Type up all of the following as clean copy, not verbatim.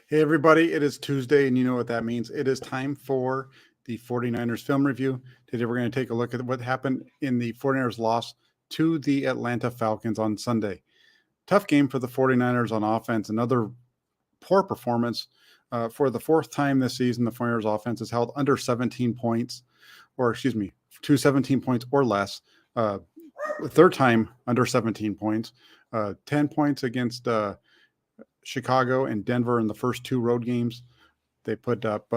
Hey, everybody, it is Tuesday, and you know what that means. It is time for the 49ers film review. Today, we're going to take a look at what happened in the 49ers loss to the Atlanta Falcons on Sunday. Tough game for the 49ers on offense. Another poor performance. For the fourth time this season, the 49ers offense has held under 17 points, to 17 points or less. The third time under 17 points. 10 points against Chicago and Denver in the first two road games. They put up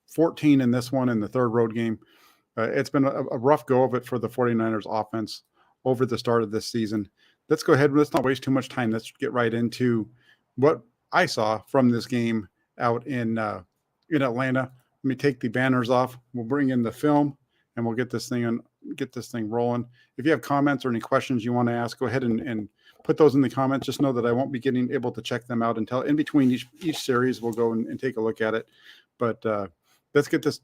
14 in this one in the third road game. It's been a rough go of it for the 49ers offense over the start of this season. Let's go ahead. Let's not waste too much time. Let's get right into what I saw from this game out in Atlanta. Let me take the banners off. We'll bring in the film and we'll get this thing rolling. If you have comments or any questions you want to ask, go ahead and put those in the comments. Just know that I won't be able to check them out until in between each series. We'll go and take a look at it. But let's get this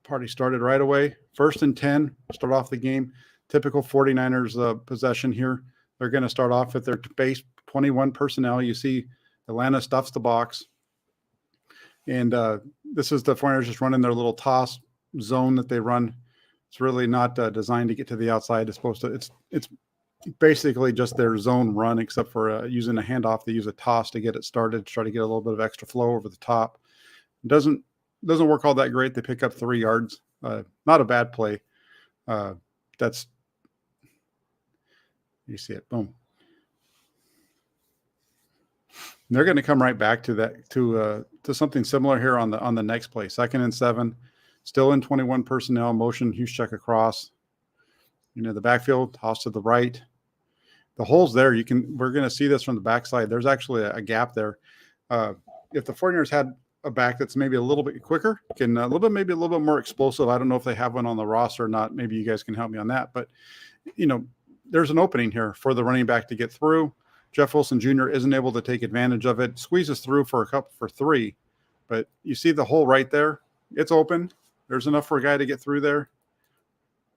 party started right away. 1st and 10, start off the game. Typical 49ers possession here. They're going to start off with their base 21 personnel. You see Atlanta stuffs the box. And this is the 49ers just running their little toss zone that they run. It's really not designed to get to the outside. It's basically just their zone run, except for using a handoff. They use a toss to get it started, try to get a little bit of extra flow over the top. It doesn't work all that great. They pick up 3 yards. Not a bad play. You see it. Boom. And they're going to come right back to that to something similar here on the next play. 2nd and 7, still in 21 personnel. Motion huge check across. The backfield toss to the right. The hole's there. We're going to see this from the backside. There's actually a gap there. If the 49ers had a back that's maybe a little bit quicker, maybe a little bit more explosive. I don't know if they have one on the roster or not. Maybe you guys can help me on that. But, there's an opening here for the running back to get through. Jeff Wilson Jr. isn't able to take advantage of it. Squeezes through for 3. But you see the hole right there? It's open. There's enough for a guy to get through there.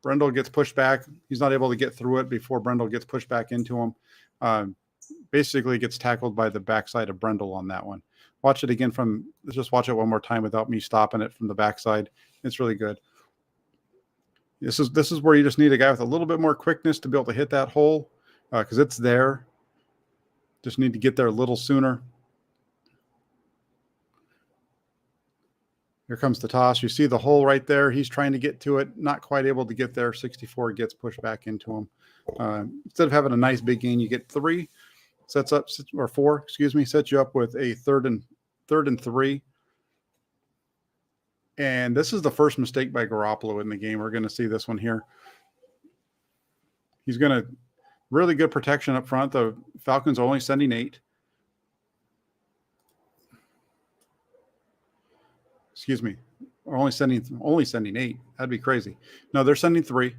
Brendel gets pushed back. He's not able to get through it before Brendel gets pushed back into him. Basically gets tackled by the backside of Brendel on that one. Watch it again let's just watch it one more time without me stopping it from the backside. It's really good. This is where you just need a guy with a little bit more quickness to be able to hit that hole because it's there. Just need to get there a little sooner. Here comes the toss. You see the hole right there. He's trying to get to it. Not quite able to get there. 64 gets pushed back into him. Instead of having a nice big gain, you get 3. Sets you up with a third and 3. And this is the first mistake by Garoppolo in the game. We're going to see this one here. He's going to really good protection up front. The Falcons are only sending 8. Excuse me. We're only sending 8. That'd be crazy. No, they're sending 3.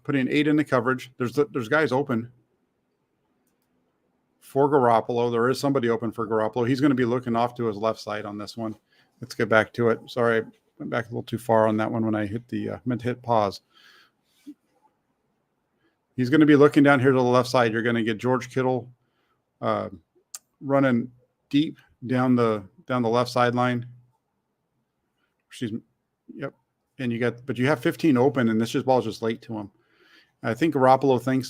Putting 8 in the coverage. There's guys open for Garoppolo. There is somebody open for Garoppolo. He's going to be looking off to his left side on this one. Let's get back to it. Sorry, I went back a little too far on that one when I meant to hit pause. He's going to be looking down here to the left side. You're going to get George Kittle running deep down the left sideline. Yep. And you have 15 open, and this ball's just late to him. I think Garoppolo Garoppolo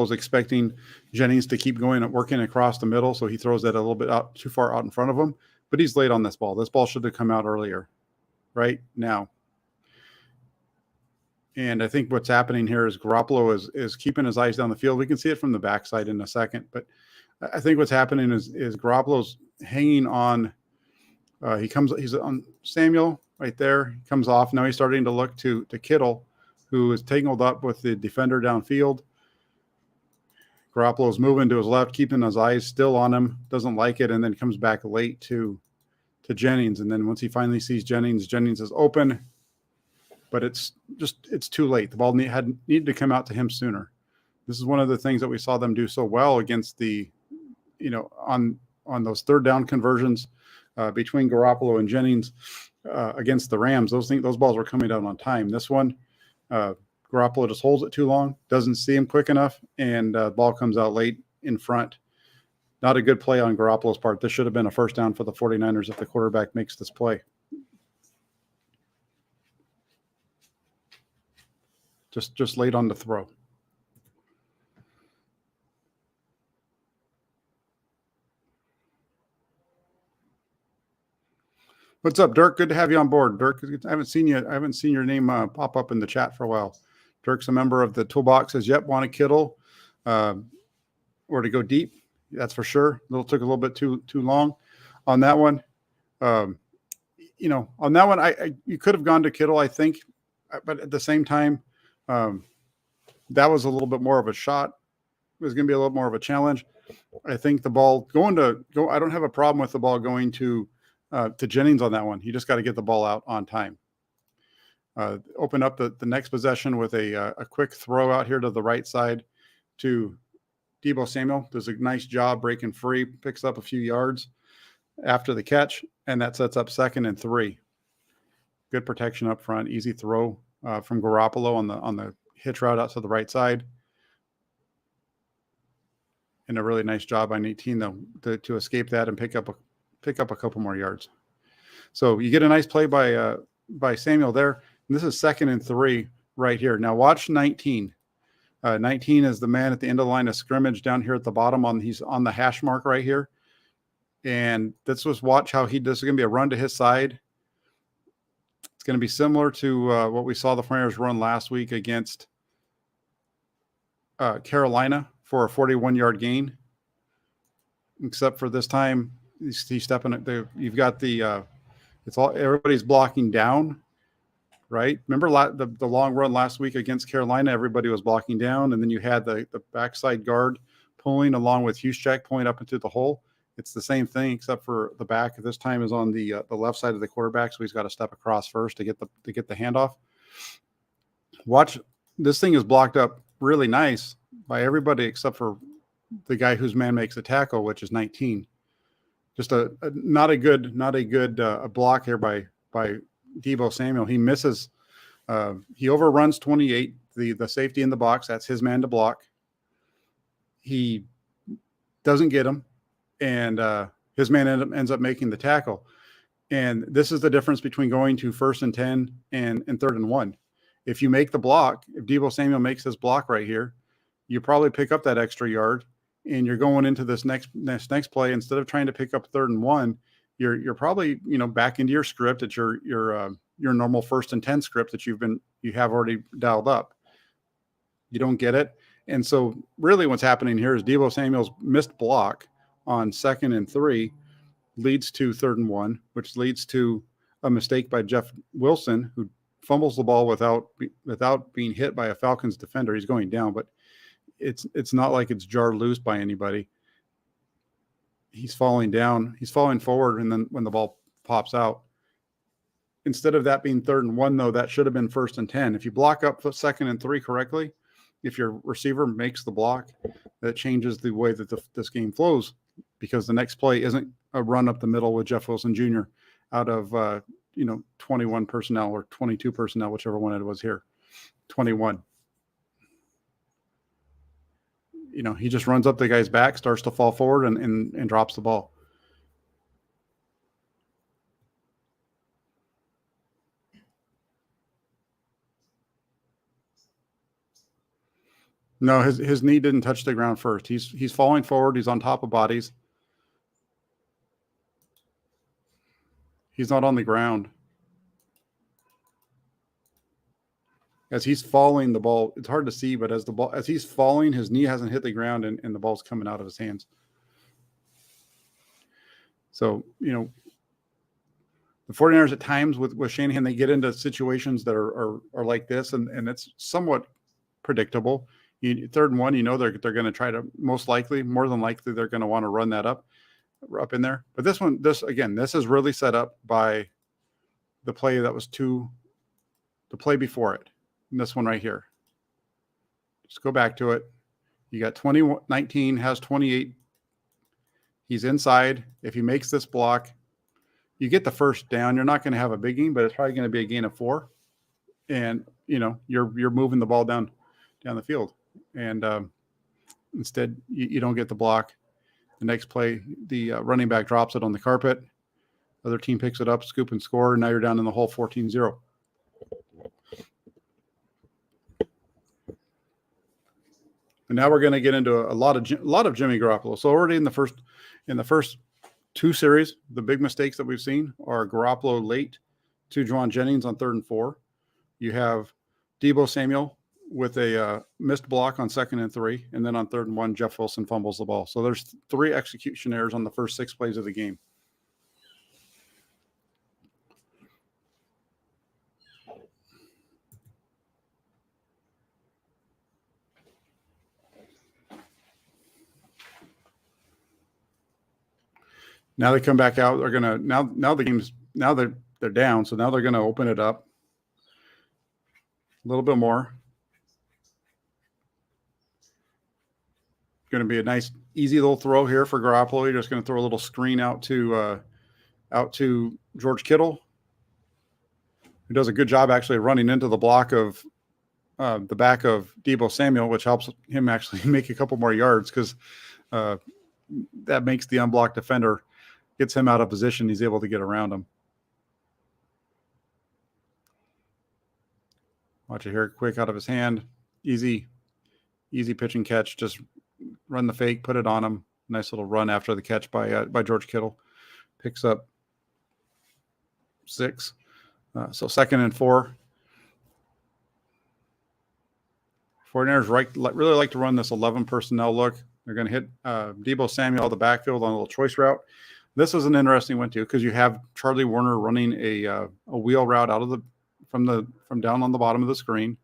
is expecting Jennings to keep going and working across the middle, so he throws that a little bit too far out in front of him. But he's late on this ball. This ball should have come out earlier, right now. And I think what's happening here is Garoppolo is keeping his eyes down the field. We can see it from the backside in a second, but I think what's happening is Garoppolo's hanging on. He's on Samuel right there. He comes off. Now he's starting to look to Kittle, who is tangled up with the defender downfield. Garoppolo's moving to his left, keeping his eyes still on him, doesn't like it, and then comes back late to Jennings. And then once he finally sees Jennings is open, but it's too late. The ball needed to come out to him sooner. This is one of the things that we saw them do so well against on those third down conversions between Garoppolo and Jennings against the Rams. Those balls were coming down on time. This one, Garoppolo just holds it too long, doesn't see him quick enough, and ball comes out late in front. Not a good play on Garoppolo's part. This should have been a first down for the 49ers if the quarterback makes this play. Just late on the throw. What's up, Dirk? Good to have you on board, Dirk. I haven't seen your name pop up in the chat for a while. Dirk's a member of the Toolbox. Says, "Yep, want a Kittle, or to go deep." That's for sure. Took a little bit too long on that one. On that one, you could have gone to Kittle, I think, but at the same time, that was a little bit more of a shot. It was going to be a little more of a challenge. I think the ball I don't have a problem with the ball going to Jennings on that one. You just got to get the ball out on time. Open up the next possession with a quick throw out here to the right side to Deebo Samuel. Does a nice job breaking free, picks up a few yards after the catch, and that sets up 2nd and 3. Good protection up front, easy throw from Garoppolo on the hitch route out to the right side. And a really nice job by 18 though to escape that and pick up a couple more yards. So you get a nice play by Samuel there. And this is 2nd and 3 right here. Now watch 19. 19 is the man at the end of the line of scrimmage down here at the bottom. He's on the hash mark right here. And watch how this is going to be a run to his side. It's going to be similar to what we saw the 49ers run last week against Carolina for a 41-yard gain. Except for this time, he's stepping it. You've got everybody's blocking down, right? Remember the long run last week against Carolina, everybody was blocking down, and then you had the backside guard pulling along with Juszczyk pulling up into the hole. It's the same thing, except for the back this time is on the left side of the quarterback, so he's got to step across first to get the handoff. Watch, this thing is blocked up really nice by everybody except for the guy whose man makes the tackle, which is 19. Just not a good block here by Deebo Samuel. He misses. He overruns 28, the safety in the box. That's his man to block. He doesn't get him, and his man ends up making the tackle. And this is the difference between going to 1st and 10 and 3rd and 1. If you make the block, if Deebo Samuel makes this block right here, you probably pick up that extra yard, and you're going into this next play. Instead of trying to pick up 3rd and 1, you're probably back into your script at your normal 1st and 10 script that you have already dialed up. You don't get it, and so really what's happening here is Deebo Samuel's missed block on 2nd and 3 leads to 3rd and 1, which leads to a mistake by Jeff Wilson, who fumbles the ball without being hit by a Falcons defender. He's going down, but it's not like it's jarred loose by anybody. He's falling down. He's falling forward, and then when the ball pops out, instead of that being 3rd and 1, though, that should have been 1st and 10. If you block up 2nd and 3 correctly, if your receiver makes the block, that changes the way that this game flows, because the next play isn't a run up the middle with Jeff Wilson Jr. out of 21 personnel or 22 personnel, whichever one it was here, 21. He just runs up the guy's back, starts to fall forward, and drops the ball. No, his knee didn't touch the ground first. He's falling forward. He's on top of bodies. He's not on the ground. As he's falling, the ball, it's hard to see, but as he's falling, his knee hasn't hit the ground, and the ball's coming out of his hands. So, the 49ers at times with Shanahan, they get into situations that are like this, and it's somewhat predictable. 3rd and 1, they're going to try to, more than likely, they're going to want to run that up in there. But this is really set up by the play that was the play before it. And this one right here. Just go back to it. You got 19 has 28. He's inside. If he makes this block, you get the first down. You're not going to have a big gain, but it's probably going to be a gain of 4. And you're moving the ball down the field, and instead you don't get the block. The next play, the running back drops it on the carpet. Other team picks it up, scoop and score. And now you're down in the hole 14-0. And now we're going to get into a lot of Jimmy Garoppolo. So already in the first two series, the big mistakes that we've seen are Garoppolo late to Juwan Jennings on 3rd and 4. You have Deebo Samuel with a missed block on 2nd and 3, and then on 3rd and 1, Jeff Wilson fumbles the ball. So there's 3 execution errors on the first 6 plays of the game. Now they come back out. They're gonna they're down, so now they're gonna open it up a little bit more. Going to be a nice, easy little throw here for Garoppolo. You're just going to throw a little screen out to George Kittle, who does a good job actually running into the block of the back of Deebo Samuel, which helps him actually make a couple more yards because that makes the unblocked defender, gets him out of position. He's able to get around him. Watch it here, quick out of his hand. Easy pitch and catch. Just run the fake, put it on him. Nice little run after the catch by George Kittle. Picks up 6. So 2nd and 4. 49ers really like to run this 11 personnel look. They're going to hit Deebo Samuel out of the backfield on a little choice route. This is an interesting one too because you have Charlie Warner running a wheel route out of from down on the bottom of the screen.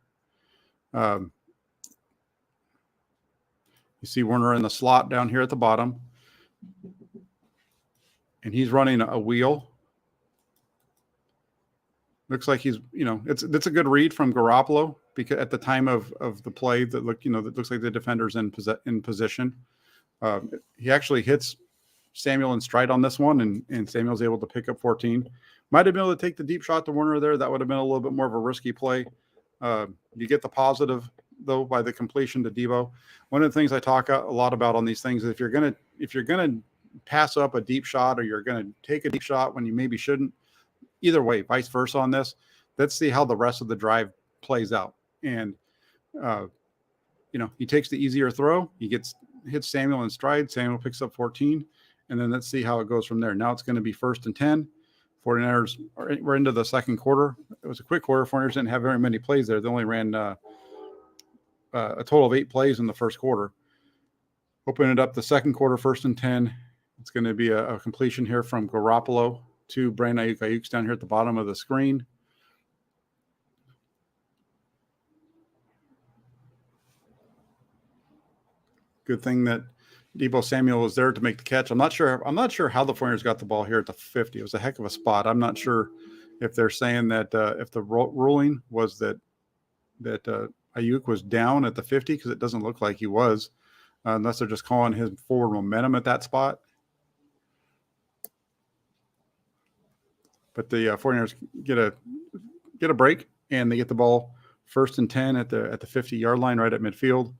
You see Warner in the slot down here at the bottom, and he's running a wheel. Looks like he's, it's a good read from Garoppolo because at the time of the play that looks like the defender's in position. He actually hits Samuel in stride on this one, and Samuel's able to pick up 14. Might have been able to take the deep shot to Warner there. That would have been a little bit more of a risky play. You get the positive though by the completion to Deebo. One of the things I talk a lot about on these things is if you're gonna pass up a deep shot or you're gonna take a deep shot when you maybe shouldn't, either way, vice versa on this. Let's see how the rest of the drive plays out. And he takes the easier throw. He hits Samuel in stride. Samuel picks up 14, and then let's see how it goes from there. Now it's going to be 1st and 10. 49ers we're into the second quarter. It was a quick quarter. 49ers didn't have very many plays there. They only ran a total of 8 plays in the first quarter. Open it up the second quarter, 1st and 10. It's going to be a completion here from Garoppolo to Brandon Ayuk. Ayuk's down here at the bottom of the screen. Good thing that Deebo Samuel was there to make the catch. I'm not sure how the 49ers got the ball here at the 50. It was a heck of a spot. I'm not sure if they're saying that if the ruling was that Ayuk was down at the 50, because it doesn't look like he was, unless they're just calling his forward momentum at that spot. But the 49ers get a break, and they get the ball 1st and 10 at the 50-yard line right at midfield.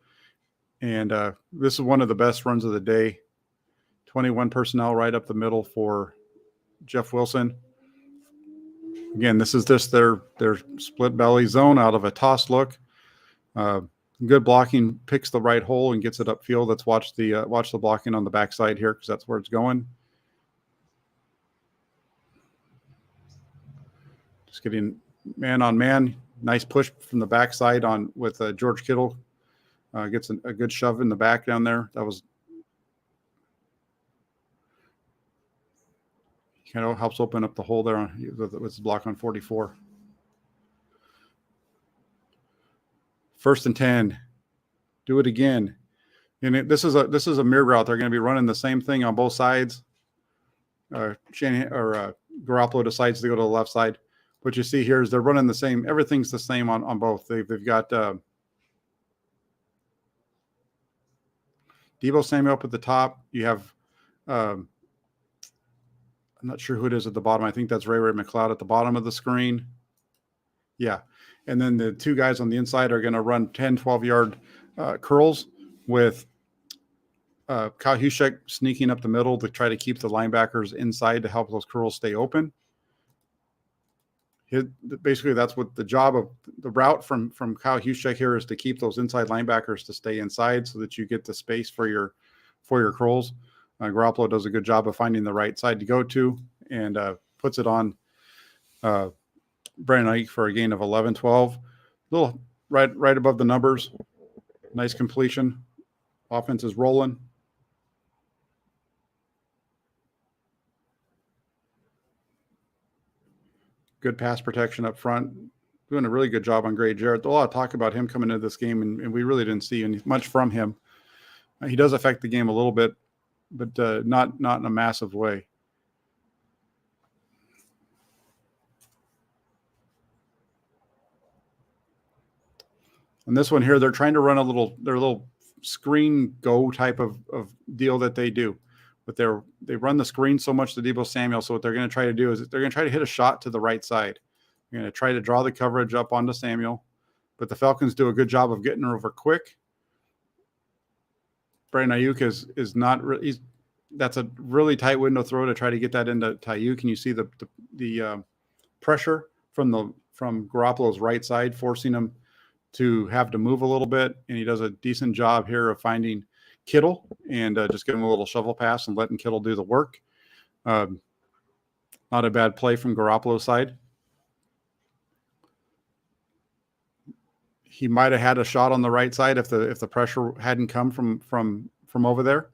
And this is one of the best runs of the day. 21 personnel right up the middle for Jeff Wilson. Again, this is just their split belly zone out of a toss look. Good blocking, picks the right hole and gets it upfield. Let's watch the blocking on the backside here because that's where it's going. Just getting man on man. Nice push from the backside with George Kittle. Gets a good shove in the back down there. That was helps open up the hole there with the block on 44. 1st and 10. Do it again. And this is a mirror route. They're going to be running the same thing on both sides. Garoppolo decides to go to the left side. What you see here is they're running the same. Everything's the same on both. They've got Deebo Samuel up at the top. You have, I'm not sure who it is at the bottom. I think that's Ray McLeod at the bottom of the screen. Yeah. And then the two guys on the inside are going to run 10, 12-yard curls with Kyle Hushek sneaking up the middle to try to keep the linebackers inside to help those curls stay open. Basically, that's what the job of the route from Kyle Hushek here is, to keep those inside linebackers to stay inside so that you get the space for your curls. Garoppolo does a good job of finding the right side to go to and puts it on Brandon Ayuk for a gain of 11, 12. Little right above the numbers. Nice completion. Offense is rolling. Good pass protection up front. Doing a really good job on Gray Jarrett. A lot of talk about him coming into this game, and we really didn't see much from him. He does affect the game a little bit, but not in a massive way. And this one here, they're trying to run their little screen go type of deal that they do. But they run the screen so much to Deebo Samuel. So what they're going to try to do is they're going to try to hit a shot to the right side. They're going to try to draw the coverage up onto Samuel. But the Falcons do a good job of getting her over quick. Brandon Ayuk is not really. That's a really tight window throw to try to get that into Ayuk. And you see the pressure from Garoppolo's right side, forcing him to have to move a little bit. And he does a decent job here of finding Kittle and just giving him a little shovel pass and letting Kittle do the work. Not a bad play from Garoppolo's side. He might have had a shot on the right side if the pressure hadn't come from over there.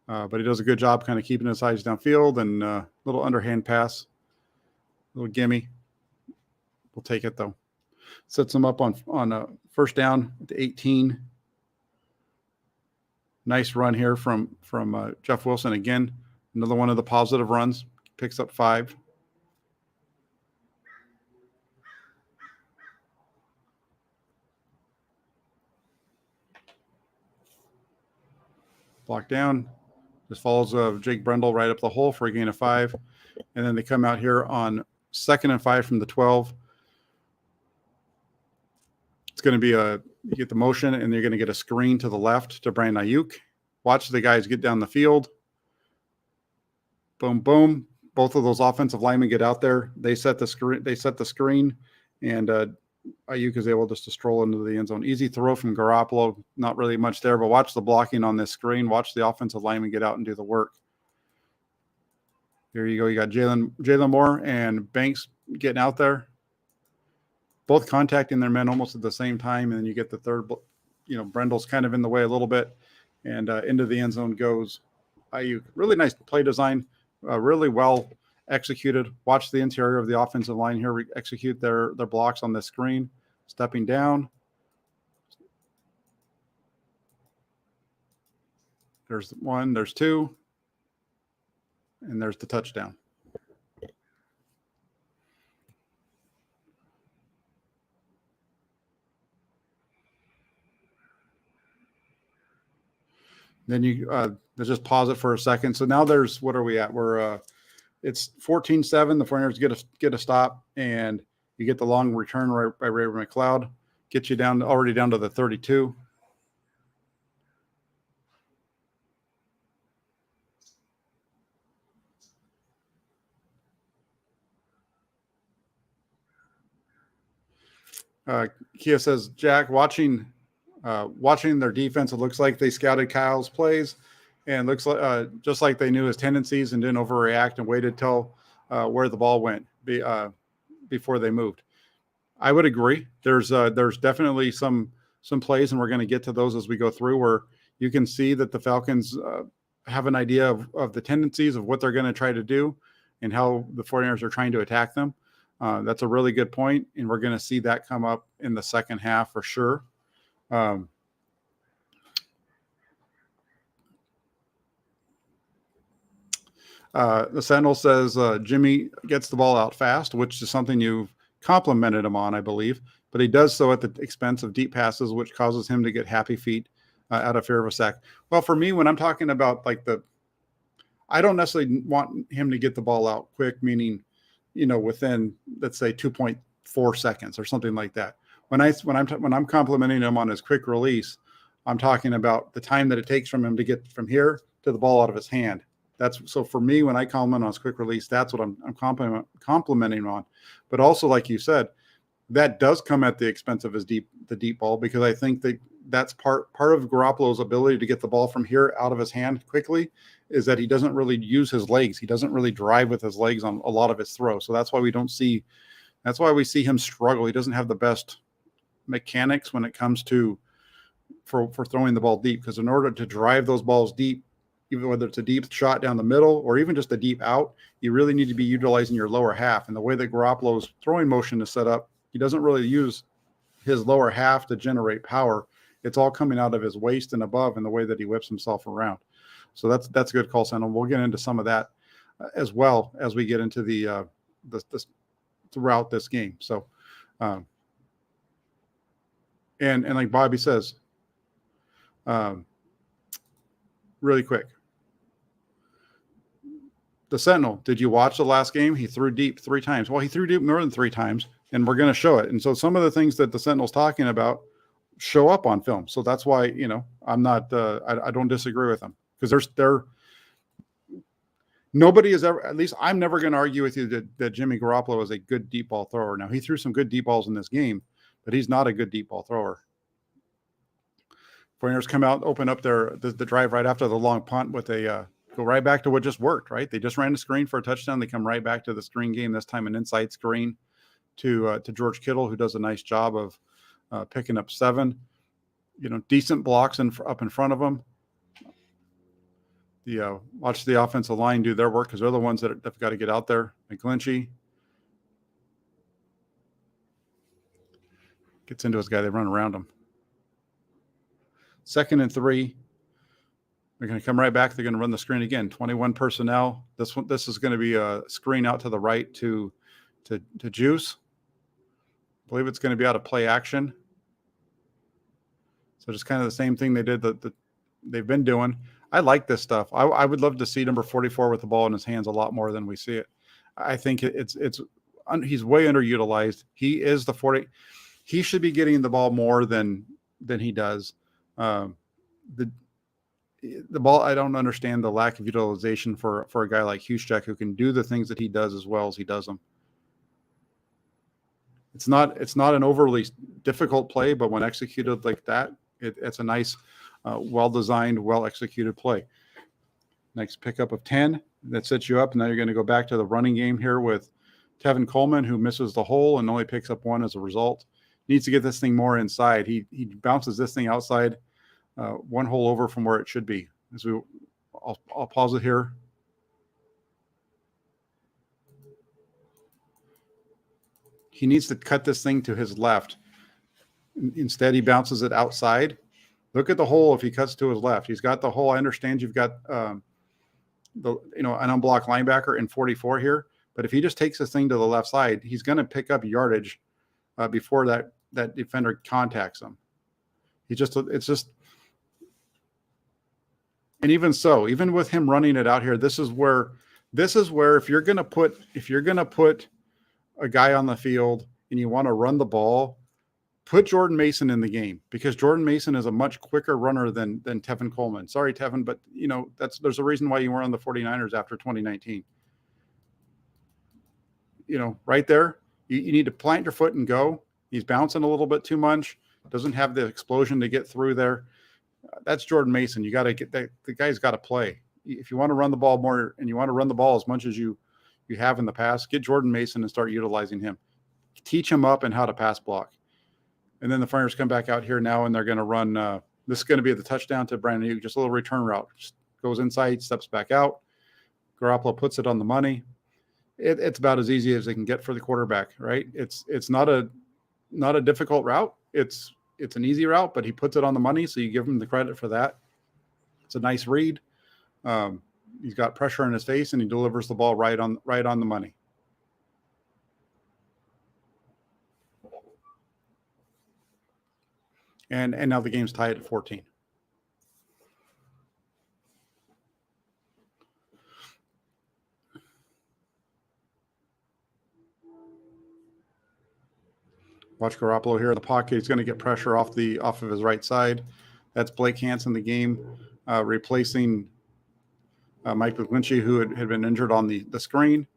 But he does a good job kind of keeping his eyes downfield, and a little underhand pass, little gimme. We'll take it though. Sets him up on a first down at the 18. Nice run here from Jeff Wilson again. Another one of the positive runs. Picks up 5. Block down. Just follows Jake Brendel right up the hole for a gain of 5. And then they come out here on 2nd and 5 from the 12. It's going to be you get the motion, and you're going to get a screen to the left to Brandon Ayuk. Watch the guys get down the field. Boom, boom. Both of those offensive linemen get out there. They set the screen, and Ayuk is able just to stroll into the end zone. Easy throw from Garoppolo. Not really much there, but watch the blocking on this screen. Watch the offensive lineman get out and do the work. There you go. You got Jalen Moore and Banks getting out there, both contacting their men almost at the same time, and then you get the third. Brendel's kind of in the way a little bit, and into the end zone goes Ayuk. Really nice play design. Really well executed. Watch the interior of the offensive line here execute their blocks on the screen. Stepping down. There's 1, there's 2, and there's the touchdown. Then you let's just pause it for a second. So now what are we at? It's 14-7. The 49ers get a stop, and you get the long return right by Ray McLeod. Get you already down to the 32. Kia says, Jack, watching their defense, it looks like they scouted Kyle's plays, and looks like just like they knew his tendencies and didn't overreact and waited till where the ball went before they moved. I would agree. There's definitely some plays, and we're going to get to those as we go through, where you can see that the Falcons have an idea of the tendencies of what they're going to try to do and how the 49ers are trying to attack them. That's a really good point, and we're going to see that come up in the second half for sure. The Sentinel says Jimmy gets the ball out fast, which is something you've complimented him on, I believe, but he does so at the expense of deep passes, which causes him to get happy feet out of fear of a sack. Well, for me, when I'm talking about I don't necessarily want him to get the ball out quick, meaning, within, let's say 2.3 4 seconds or something like that. When I'm complimenting him on his quick release, I'm talking about the time that it takes from him to get from here to the ball out of his hand. That's so for me, when I compliment on his quick release, that's what I'm complimenting him on. But also, like you said, that does come at the expense of the deep ball, because I think that's part of Garoppolo's ability to get the ball from here out of his hand quickly is that he doesn't really use his legs. He doesn't really drive with his legs on a lot of his throws. So that's why we see him struggle. He doesn't have the best mechanics when it comes to for throwing the ball deep, because in order to drive those balls deep, even whether it's a deep shot down the middle or even just a deep out, you really need to be utilizing your lower half. And the way that Garoppolo's throwing motion is set up, he doesn't really use his lower half to generate power. It's all coming out of his waist and above in the way that he whips himself around. So that's a good call, Sam. We'll get into some of that as well as we get into the throughout this game. So, and like Bobby says, really quick, the Sentinel, did you watch the last game? He threw deep 3 times. Well, he threw deep more than 3 times, and we're going to show it. And so some of the things that the Sentinel's talking about show up on film. So that's why, I'm not, I don't disagree with him, because nobody is ever, at least I'm never going to argue with you that Jimmy Garoppolo is a good deep ball thrower. Now, he threw some good deep balls in this game, but he's not a good deep ball thrower. 49ers come out, open up the drive right after the long punt with go right back to what just worked, right? They just ran a screen for a touchdown. They come right back to the screen game, this time an inside screen to George Kittle, who does a nice job of picking up 7, decent blocks up in front of him. Watch the offensive line do their work, because they're the ones that have got to get out there. McGlinchey gets into his guy. They run around him. 2nd and 3. They're going to come right back. They're going to run the screen again. 21 personnel. This is going to be a screen out to the right to Juice. I believe it's going to be out of play action. So just kind of the same thing they did that they've been doing. I like this stuff. I would love to see number 44 with the ball in his hands a lot more than we see it. I think he's way underutilized. He is the 40. He should be getting the ball more than he does. The ball, I don't understand the lack of utilization for a guy like Juszczyk, who can do the things that he does as well as he does them. It's not an overly difficult play, but when executed like that, it's a nice, well-designed, well-executed play. Next pickup of 10, that sets you up. And now you're going to go back to the running game here with Tevin Coleman, who misses the hole and only picks up 1 as a result. Needs to get this thing more inside. He bounces this thing outside, 1 hole over from where it should be. I'll pause it here. He needs to cut this thing to his left. Instead, he bounces it outside. Look at the hole if he cuts to his left. He's got the hole. I understand you've got an unblocked linebacker in 44 here, but if he just takes this thing to the left side, he's going to pick up yardage before that defender contacts him. And even so, even with him running it out here, this is where if you're going to put a guy on the field and you want to run the ball, put Jordan Mason in the game, because Jordan Mason is a much quicker runner than Tevin Coleman. Sorry, Tevin, but there's a reason why you weren't on the 49ers after 2019. Right there, you need to plant your foot and go. He's bouncing a little bit too much. Doesn't have the explosion to get through there. That's Jordan Mason. You got to get that. The guy's got to play. If you want to run the ball more and you want to run the ball as much as you have in the past, get Jordan Mason and start utilizing him. Teach him up and how to pass block. And then the Flyers come back out here now, and they're going to run. This is going to be the touchdown to Brandon Ayuk, just a little return route. Just goes inside, steps back out. Garoppolo puts it on the money. It's about as easy as they can get for the quarterback, right? It's not a difficult route. It's an easy route, but he puts it on the money, so you give him the credit for that. It's a nice read. He's got pressure in his face, and he delivers the ball right on the money. And now the game's tied at 14. Watch Garoppolo here in the pocket. He's going to get pressure off of his right side. That's Blake Hansen, the game, replacing Mike McGlinchey, who had been injured on the screen.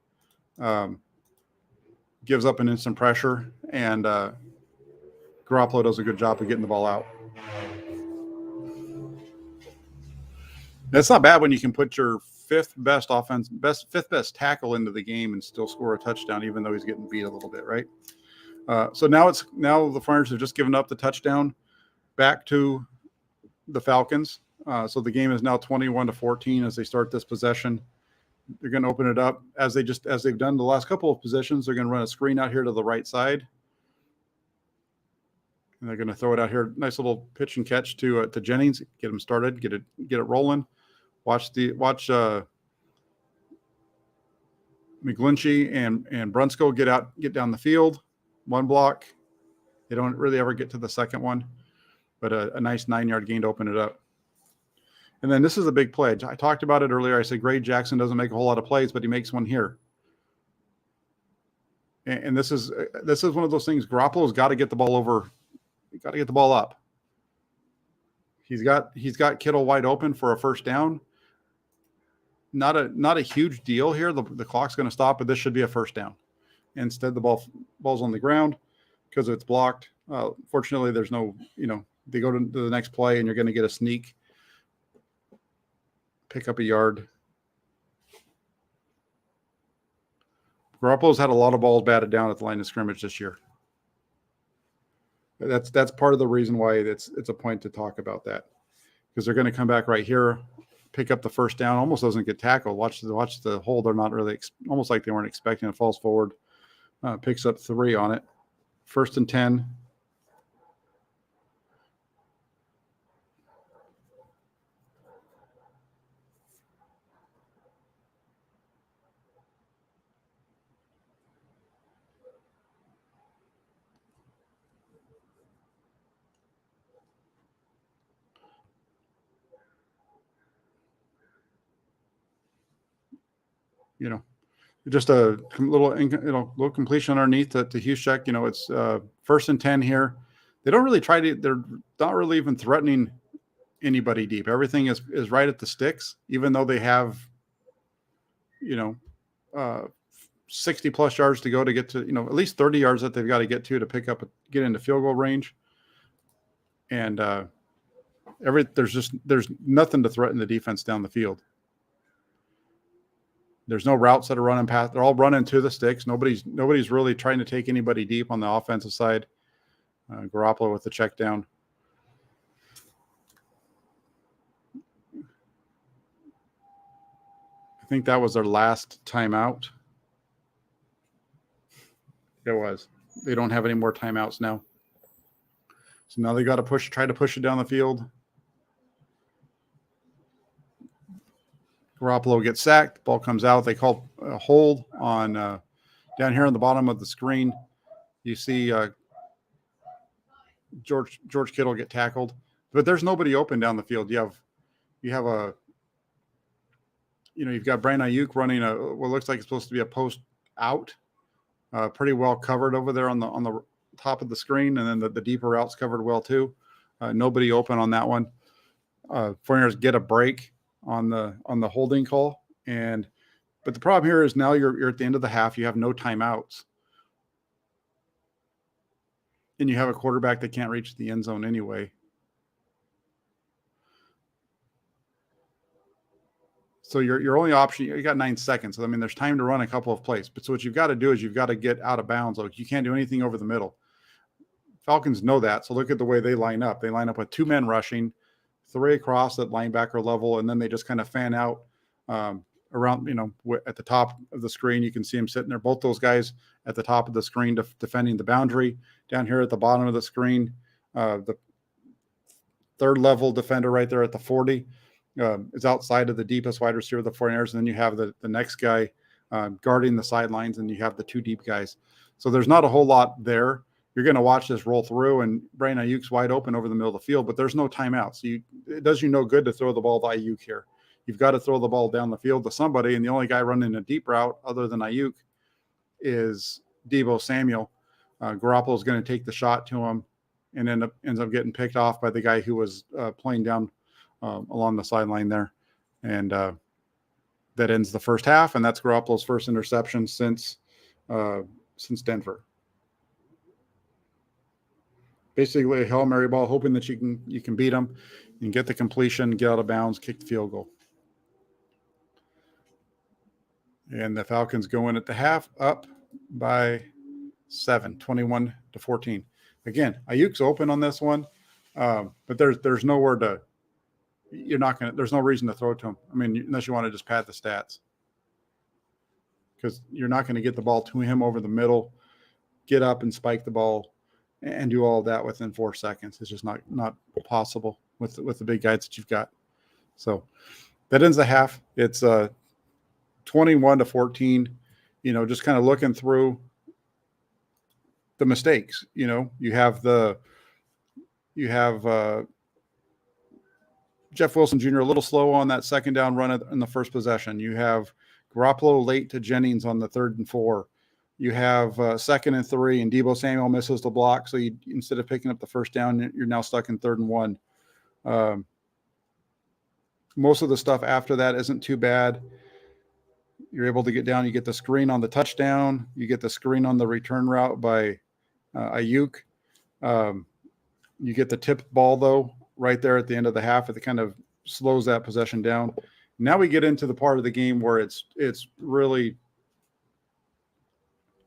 Gives up an instant pressure, and Garoppolo does a good job of getting the ball out. That's not bad when you can put your fifth best tackle into the game and still score a touchdown, even though he's getting beat a little bit, right? So now the 49ers have just given up the touchdown back to the Falcons. So the game is now 21-14 as they start this possession. They're going to open it up as they've done the last couple of possessions. They're going to run a screen out here to the right side, and they're going to throw it out here. Nice little pitch and catch to Jennings. Get him started. Get it rolling. Watch McGlinchey and Brunskill get down the field. One block. They don't really ever get to the second one, but a nice 9-yard gain to open it up. And then this is a big play. I talked about it earlier. I said Grady Jackson doesn't make a whole lot of plays, but he makes one here. And this is one of those things. Garoppolo's got to get the ball over. He's got to get the ball up. He's got Kittle wide open for a first down. Not a huge deal here. The clock's going to stop, but this should be a first down. Instead, the ball's on the ground because it's blocked. Fortunately, there's no, they go to the next play and you're going to get a sneak. Pick up a yard. Garoppolo's had a lot of balls batted down at the line of scrimmage this year. That's part of the reason why it's a point to talk about that, because they're going to come back right here, pick up the first down. Almost doesn't get tackled. Watch the hold. They're not really almost like they weren't expecting it. Falls forward, picks up 3 on it. 1st and 10. Just a little completion underneath to Huschek. It's 1st and 10 here. They don't really they're not really even threatening anybody deep. Everything is right at the sticks, even though they have, 60 plus yards to go to get to, at least 30 yards that they've got to get get into field goal range. And there's nothing to threaten the defense down the field. There's no routes that are running past. They're all running to the sticks. Nobody's really trying to take anybody deep on the offensive side. Garoppolo with the check down. I think that was their last timeout. It was. They don't have any more timeouts now. So now they got to try to push it down the field. Garoppolo gets sacked. Ball comes out. They call a hold on down here on the bottom of the screen. You see George Kittle get tackled, but there's nobody open down the field. You've got Brandon Ayuk running what looks like it's supposed to be a post out, pretty well covered over there on the top of the screen, and then the deeper routes covered well too. Nobody open on that one. 49ers get a break on the holding call, but the problem here is now you're at the end of the half. You have no timeouts, and you have a quarterback that can't reach the end zone anyway. So your only option, you got 9 seconds. So, there's time to run a couple of plays. But so what you've got to do is you've got to get out of bounds. Like, you can't do anything over the middle. Falcons know that. So look at the way they line up. They line up with 2 men rushing, 3 across at linebacker level, and then they just kind of fan out around, at the top of the screen. You can see them sitting there. Both those guys at the top of the screen defending the boundary. Down here at the bottom of the screen, the 3rd level defender right there at the 40 is outside of the deepest wide receiver of the 49ers. And then you have the next guy guarding the sidelines, and you have the 2 deep guys. So there's not a whole lot there. You're going to watch this roll through, and Brandon Ayuk's wide open over the middle of the field, but there's no timeout. So it does you no good to throw the ball to Ayuk here. You've got to throw the ball down the field to somebody, and the only guy running a deep route other than Ayuk is Deebo Samuel. Garoppolo is going to take the shot to him and ends up getting picked off by the guy who was playing down along the sideline there. And that ends the first half, and that's Garoppolo's first interception since Denver. Basically a Hail Mary ball, hoping that you can beat them and get the completion, get out of bounds, kick the field goal. And the Falcons go in at the half, up by 7, 21-14. Again, Ayuk's open on this one, but there's nowhere to. There's no reason to throw it to him. I mean, unless you want to just pad the stats, because you're not going to get the ball to him over the middle, get up and spike the ball, and do all that within 4 seconds. It's just not possible with the big guys that you've got. So that ends the half. It's 21-14. Just kind of looking through the mistakes. You have Jeff Wilson Jr. a little slow on that second down run in the first possession. You have Garoppolo late to Jennings on the 3rd and 4. You have 2nd and 3, and Deebo Samuel misses the block. So instead of picking up the first down, you're now stuck in 3rd and 1. Most of the stuff after that isn't too bad. You're able to get down. You get the screen on the touchdown. You get the screen on the return route by Ayuk. You get the tipped ball, though, right there at the end of the half. It kind of slows that possession down. Now we get into the part of the game where it's really,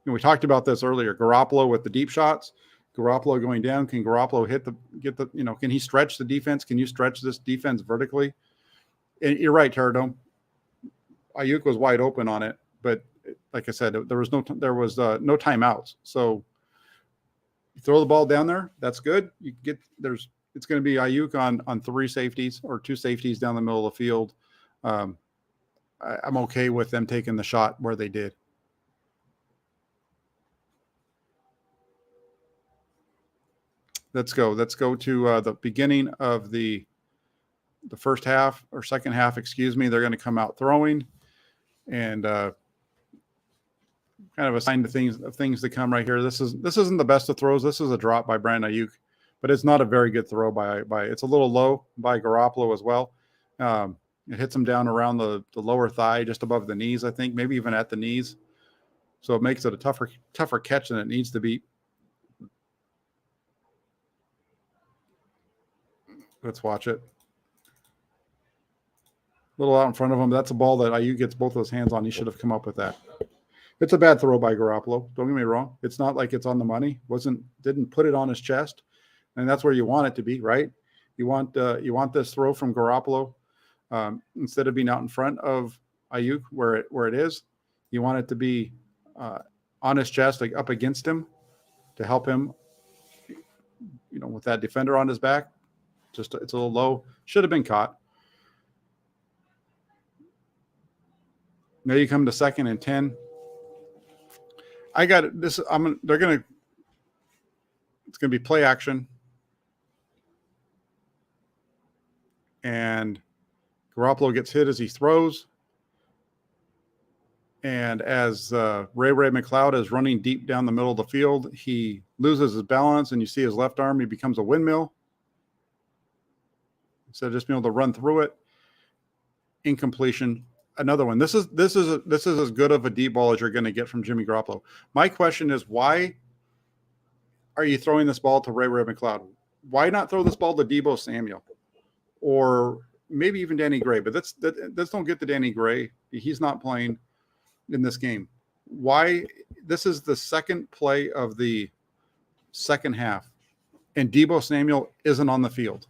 we talked about this earlier. Garoppolo with the deep shots, Garoppolo going down. Can Garoppolo can he stretch the defense? Can you stretch this defense vertically? And you're right, Teradome. Ayuk was wide open on it, but like I said, there was no timeouts. So you throw the ball down there, that's good. It's going to be Ayuk on 3 safeties or 2 safeties down the middle of the field. I'm okay with them taking the shot where they did. Let's go to the beginning of the first half or second half, excuse me. They're going to come out throwing, and kind of a sign of things to come right here. This isn't the best of throws. This is a drop by Brandon Ayuk, but it's not a very good throw by it's a little low by Garoppolo as well. It hits him down around the lower thigh, just above the knees, I think, maybe even at the knees. So it makes it a tougher catch than it needs to be. Let's watch it. A little out in front of him. That's a ball that Ayuk gets both of his hands on. He should have come up with that. It's a bad throw by Garoppolo. Don't get me wrong. It's not like it's on the money. Didn't put it on his chest, and that's where you want it to be, right? You want this throw from Garoppolo instead of being out in front of Ayuk where it is. You want it to be on his chest, like up against him, to help him. With that defender on his back. It's a little low. Should have been caught. Now you come to 2nd and 10. I got it. It's going to be play action. And Garoppolo gets hit as he throws. And as Ray McCloud is running deep down the middle of the field, he loses his balance, and you see his left arm. He becomes a windmill. Instead of just being able to run through it. Incompletion. Another one. This is as good of a deep ball as you're going to get from Jimmy Garoppolo. My question is, why are you throwing this ball to Ray McCloud? Why not throw this ball to Deebo Samuel, or maybe even Danny Gray? But let's don't get to Danny Gray. He's not playing in this game. Why? This is the second play of the second half, and Deebo Samuel isn't on the field.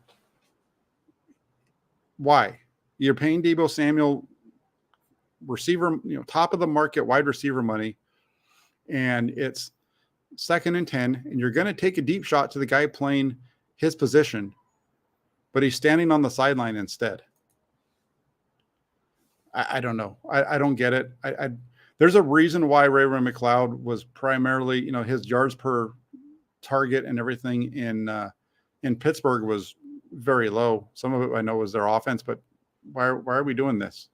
Why? You're paying Deebo Samuel receiver, top of the market wide receiver money, and it's 2nd and 10, and you're going to take a deep shot to the guy playing his position, but he's standing on the sideline instead. I don't know. I don't get it. There's a reason why Ray McCloud was primarily, his yards per target and everything in Pittsburgh was very low. Some of it I know was their offense, but why are we doing this?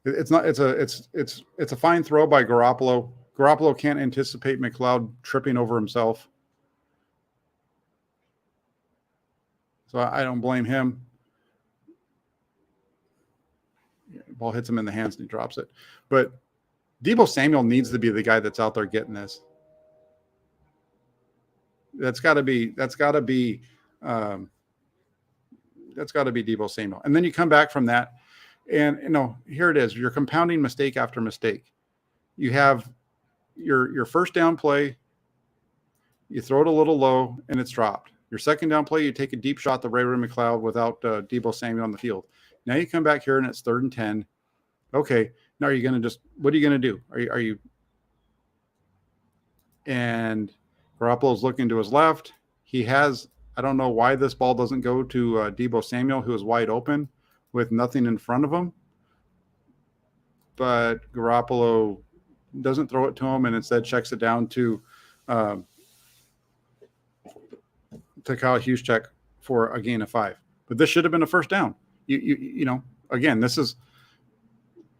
It's a fine throw by Garoppolo. Garoppolo can't anticipate McLeod tripping over himself. So I don't blame him. Ball hits him in the hands and he drops it. But Deebo Samuel needs to be the guy that's out there getting this. That's got to be Deebo Samuel. And then you come back from that, and here it is. You're compounding mistake after mistake. You have your first down play, you throw it a little low, and it's dropped. Your second down play, you take a deep shot to Ray McLeod without Deebo Samuel on the field. Now you come back here and it's 3rd and 10. Okay, now what are you going to do? Are you? And Garoppolo's looking to his left. He has, I don't know why this ball doesn't go to Deebo Samuel, who is wide open with nothing in front of him. But Garoppolo doesn't throw it to him and instead checks it down to Kyle Juszczyk for a gain of 5. But this should have been a first down. Again, this is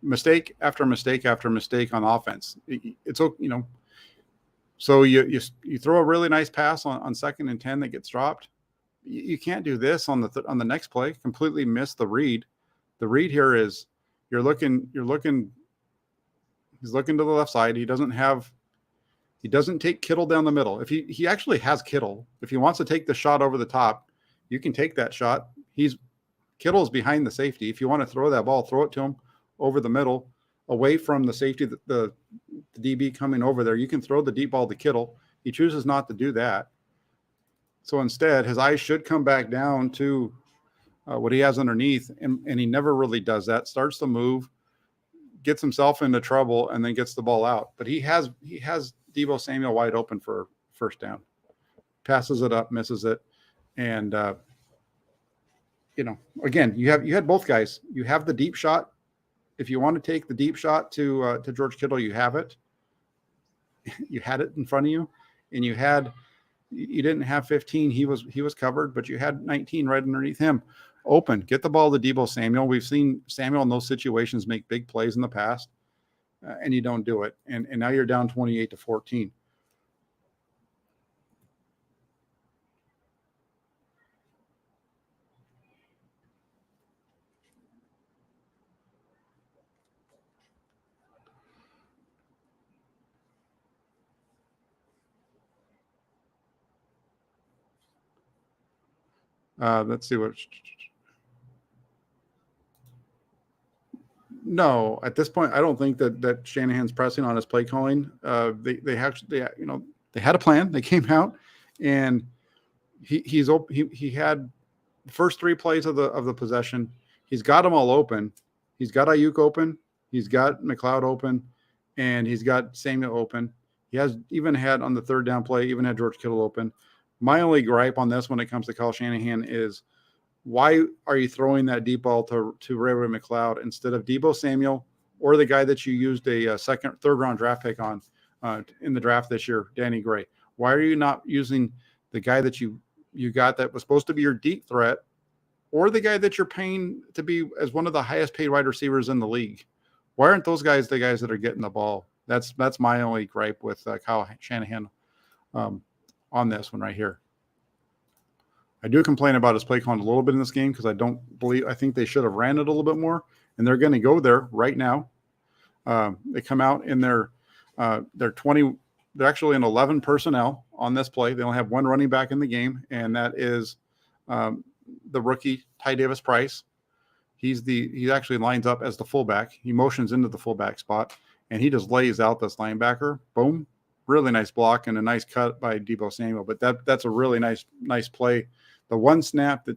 mistake after mistake after mistake on offense. It's, so you throw a really nice pass on 2nd and 10 that gets dropped. You can't do this on the next play. Completely miss the read. The read here is he's looking to the left side. He doesn't take Kittle down the middle. If he actually has Kittle, if he wants to take the shot over the top, you can take that shot. Kittle's behind the safety. If you want to throw that ball, throw it to him over the middle, away from the safety, the DB coming over there. You can throw the deep ball to Kittle. He chooses not to do that. So instead, his eyes should come back down to what he has underneath, and he never really does that. Starts to move, gets himself into trouble, and then gets the ball out. But he has Deebo Samuel wide open for first down. Passes it up, misses it, and again, you had both guys. You have the deep shot. If you want to take the deep shot to George Kittle, you have it. You had it in front of you, and you didn't have 15. He was covered, but you had 19 right underneath him, open. Get the ball to Deebo Samuel. We've seen Samuel in those situations make big plays in the past, and you don't do it. And now you're down 28-14. Let's see what. No, at this point, I don't think that Shanahan's pressing on his play calling. They had a plan. They came out, and he had the first 3 plays of the possession. He's got them all open. He's got Ayuk open. He's got McLeod open, and he's got Samuel open. He has even had on the 3rd down play, even had George Kittle open. My only gripe on this when it comes to Kyle Shanahan is, why are you throwing that deep ball to Ray McLeod instead of Deebo Samuel or the guy that you used a third round draft pick on in the draft this year, Danny Gray? Why are you not using the guy that you got that was supposed to be your deep threat, or the guy that you're paying to be as one of the highest paid wide receivers in the league? Why aren't those guys the guys that are getting the ball? That's my only gripe with Kyle Shanahan on this one right here. I do complain about his play calling a little bit in this game because I think they should have ran it a little bit more, and they're going to go there right now. They come out in their 20. They're actually in 11 personnel on this play. They only have 1 running back in the game, and that is the rookie Ty Davis Price. He actually lines up as the fullback. He motions into the fullback spot, and he just lays out this linebacker. Boom. Really nice block and a nice cut by Deebo Samuel. But that's a really nice play. The one snap that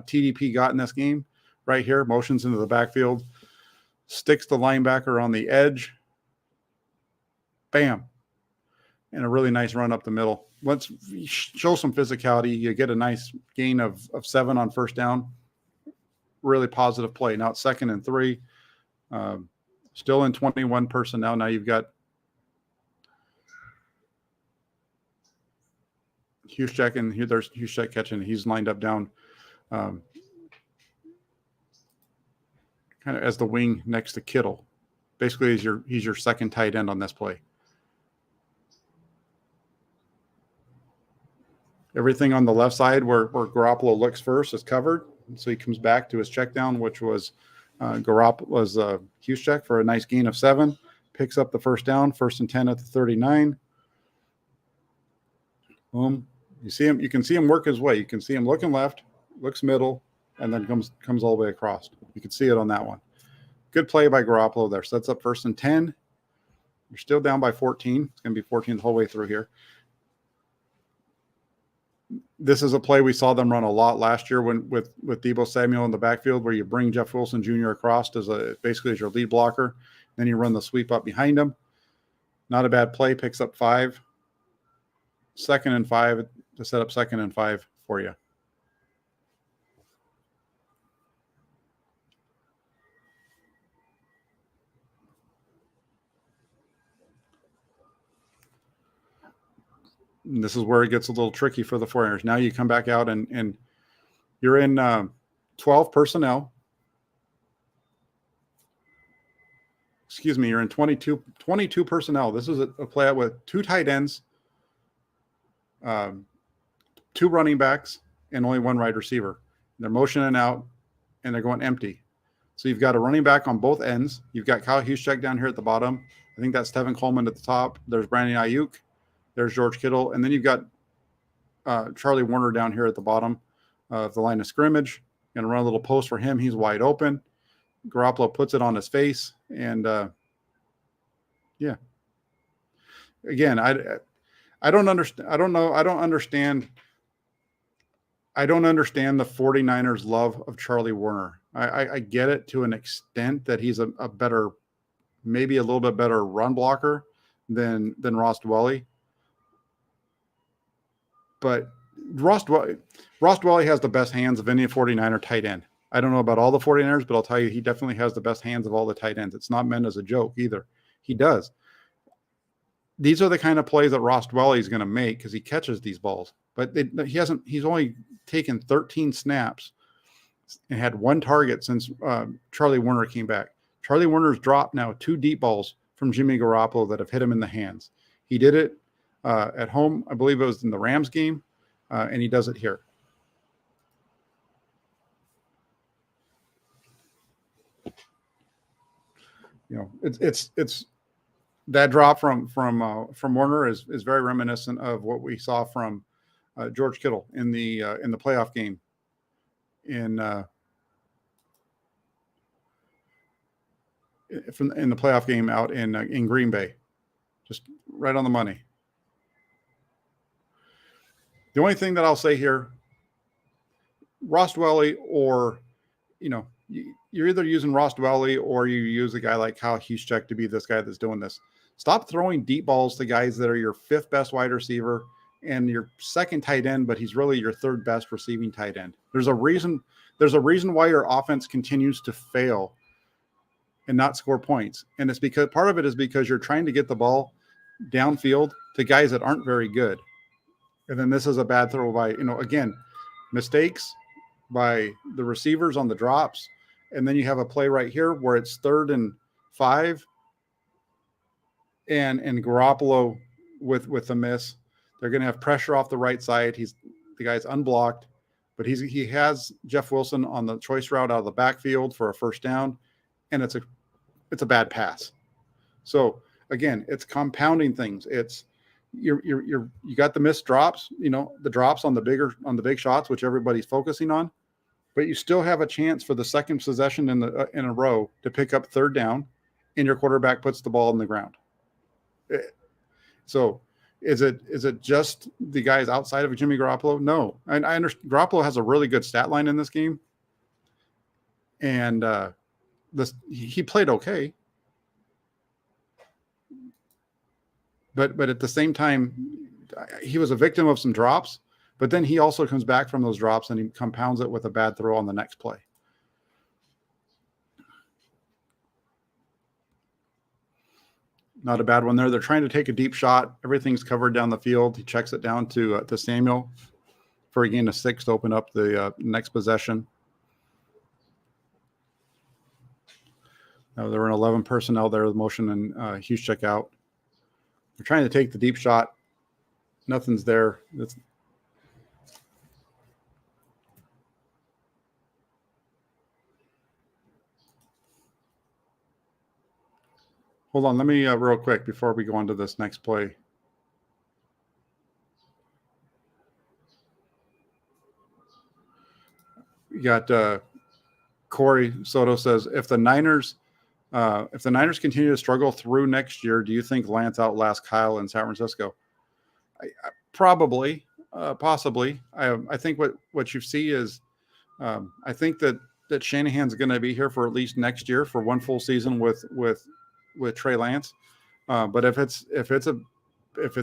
TDP got in this game right here, motions into the backfield, sticks the linebacker on the edge. Bam. And a really nice run up the middle. Let's show some physicality. You get a nice gain of 7 on first down. Really positive play. Now it's 2nd and 3. Still in 21 personnel. Now you've got Juszczyk, and here there's Juszczyk catching. He's lined up down kind of as the wing next to Kittle. Basically, he's your second tight end on this play. Everything on the left side where Garoppolo looks first is covered. So he comes back to his check down, which was Garoppolo's Hughes check for a nice gain of 7. Picks up the first down, 1st and 10 at the 39. Boom. You see him. You can see him work his way. You can see him looking left, looks middle, and then comes all the way across. You can see it on that one. Good play by Garoppolo there. Sets up 1st and 10. You're still down by 14. It's going to be 14 the whole way through here. This is a play we saw them run a lot last year with Deebo Samuel in the backfield, where you bring Jeff Wilson Jr. across basically as your lead blocker. Then you run the sweep up behind him. Not a bad play. Picks up 5. 2nd and 5 to set up 2nd and 5 for you. And this is where it gets a little tricky for the 49ers. Now you come back out and you're in 12 personnel. Excuse me, you're in 22 personnel. This is a play out with 2 tight ends, 2 running backs, and only 1 wide receiver. They're motioning out, and they're going empty. So you've got a running back on both ends. You've got Kyle Juszczyk down here at the bottom. I think that's Tevin Coleman at the top. There's Brandon Ayuk. There's George Kittle. And then you've got Charlie Warner down here at the bottom of the line of scrimmage. Going to run a little post for him. He's wide open. Garoppolo puts it on his face. And, yeah. Again, I don't understand. I don't understand the 49ers' love of Charlie Warner. I get it to an extent that he's a better, maybe a little bit better run blocker than Ross Dwelley. But Ross Dwelley has the best hands of any 49er tight end. I don't know about all the 49ers, but I'll tell you, he definitely has the best hands of all the tight ends. It's not meant as a joke either. He does. These are the kind of plays that Ross Dwelley is going to make because he catches these balls. But he's only taken 13 snaps and had 1 target since Charlie Warner came back. Charlie Warner's dropped now 2 deep balls from Jimmy Garoppolo that have hit him in the hands. He did it at home. I believe it was in the Rams game, and he does it here. You know, it's that drop from Warner is very reminiscent of what we saw from George Kittle in the playoff game in the playoff game out in Green Bay. Just right on the money. The only thing that I'll say here, Ross Dwelley, or you're either using Ross Dwelley or you use a guy like Kyle Juszczyk to be this guy that's doing this. Stop throwing deep balls to guys that are your 5th best wide receiver and your 2nd tight end, but he's really your 3rd best receiving tight end. There's a reason why your offense continues to fail and not score points. And it's because part of it is because you're trying to get the ball downfield to guys that aren't very good. And then this is a bad throw by, again, mistakes by the receivers on the drops. And then you have a play right here where it's 3rd and 5 and Garoppolo with a miss. They're going to have pressure off the right side. The guy's unblocked, but he has Jeff Wilson on the choice route out of the backfield for a 1st down, and it's a bad pass. So again, it's compounding things. It's you got the missed drops, the drops on the big shots, which everybody's focusing on, but you still have a chance for the 2nd possession in a row to pick up 3rd down, and your quarterback puts the ball in the ground. So is it just the guys outside of Jimmy Garoppolo? No. And I understand Garoppolo has a really good stat line in this game. And he played okay. But at the same time, he was a victim of some drops, but then he also comes back from those drops and he compounds it with a bad throw on the next play. Not a bad one there. They're trying to take a deep shot. Everything's covered down the field. He checks it down to Samuel for a gain of 6 to open up the next possession. There were 11 personnel there with motion and Juszczyk out. They're trying to take the deep shot. Nothing's there. Hold on. Let me real quick before we go on to this next play. You got Corey Soto says, if the Niners continue to struggle through next year, do you think Lance outlasts Kyle in San Francisco? Probably, possibly. I think what you see is, I think that Shanahan's going to be here for at least next year for one full season with Trey Lance. But if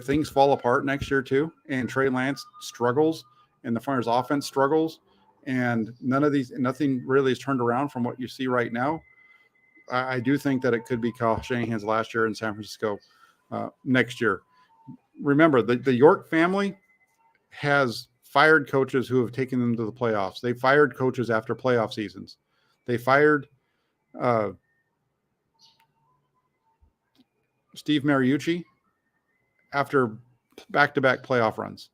things fall apart next year too, and Trey Lance struggles, and the Flyers offense struggles, and nothing really is turned around from what you see right now, I do think that it could be Kyle Shanahan's last year in San Francisco next year. Remember, the York family has fired coaches who have taken them to the playoffs. They fired coaches after playoff seasons. They fired Steve Mariucci after back-to-back playoff runs.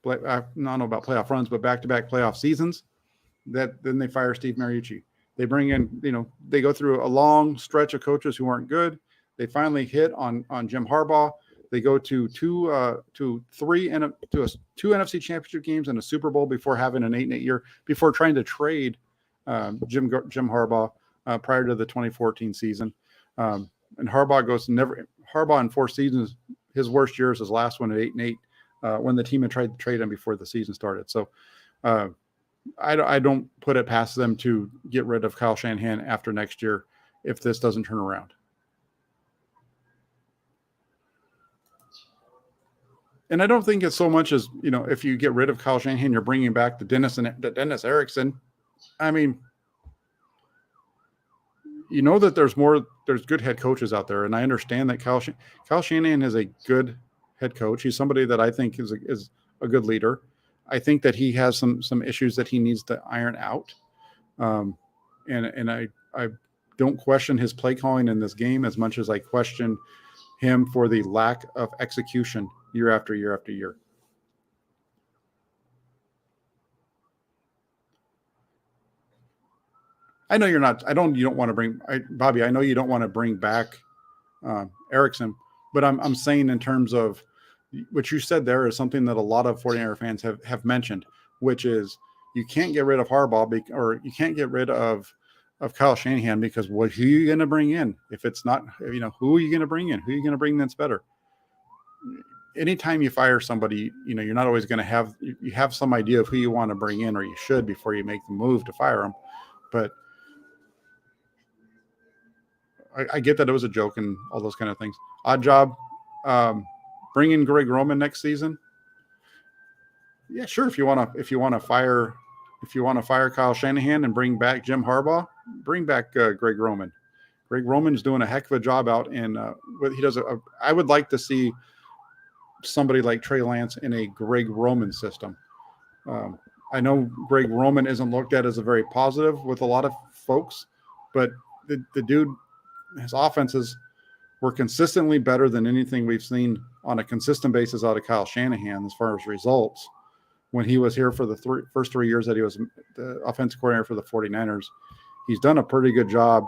I don't know about playoff runs, but back-to-back playoff seasons. Then they fire Steve Mariucci. They bring in, they go through a long stretch of coaches who aren't good. They finally hit on Jim Harbaugh. They go to two NFC Championship games and a Super Bowl before having an 8-8 year, before trying to trade Jim Harbaugh prior to the 2014 season. And Harbaugh in 4 seasons, his worst year is his last one at 8-8 when the team had tried to trade him before the season started. So I don't put it past them to get rid of Kyle Shanahan after next year if this doesn't turn around. And I don't think it's so much as, if you get rid of Kyle Shanahan, you're bringing back the Dennis Erickson. I mean, that there's good head coaches out there. And I understand that Kyle Shanahan is a good head coach. He's somebody that I think is a good leader. I think that he has some issues that he needs to iron out. And I don't question his play calling in this game as much as I question him for the lack of execution year after year after year. I know you don't want to bring Bobby. I know you don't want to bring back Erickson, but I'm saying in terms of what you said there is something that a lot of 49er fans have mentioned, which is you can't get rid of Harbaugh or you can't get rid of Kyle Shanahan because who are you going to bring in? If it's not, who are you going to bring in? Who are you going to bring that's better? Anytime you fire somebody, you're not always going to you have some idea of who you want to bring in, or you should before you make the move to fire them. But I get that it was a joke and all those kind of things. Odd job. Bring in Greg Roman next season. Yeah, sure. If you want to fire Kyle Shanahan and bring back Jim Harbaugh, bring back Greg Roman. Greg Roman's doing a heck of a job out in what he does. I would like to see somebody like Trey Lance in a Greg Roman system. I know Greg Roman isn't looked at as a very positive with a lot of folks, but the dude, his offenses were consistently better than anything we've seen on a consistent basis out of Kyle Shanahan as far as results. When he was here for the first 3 years that he was the offensive coordinator for the 49ers, he's done a pretty good job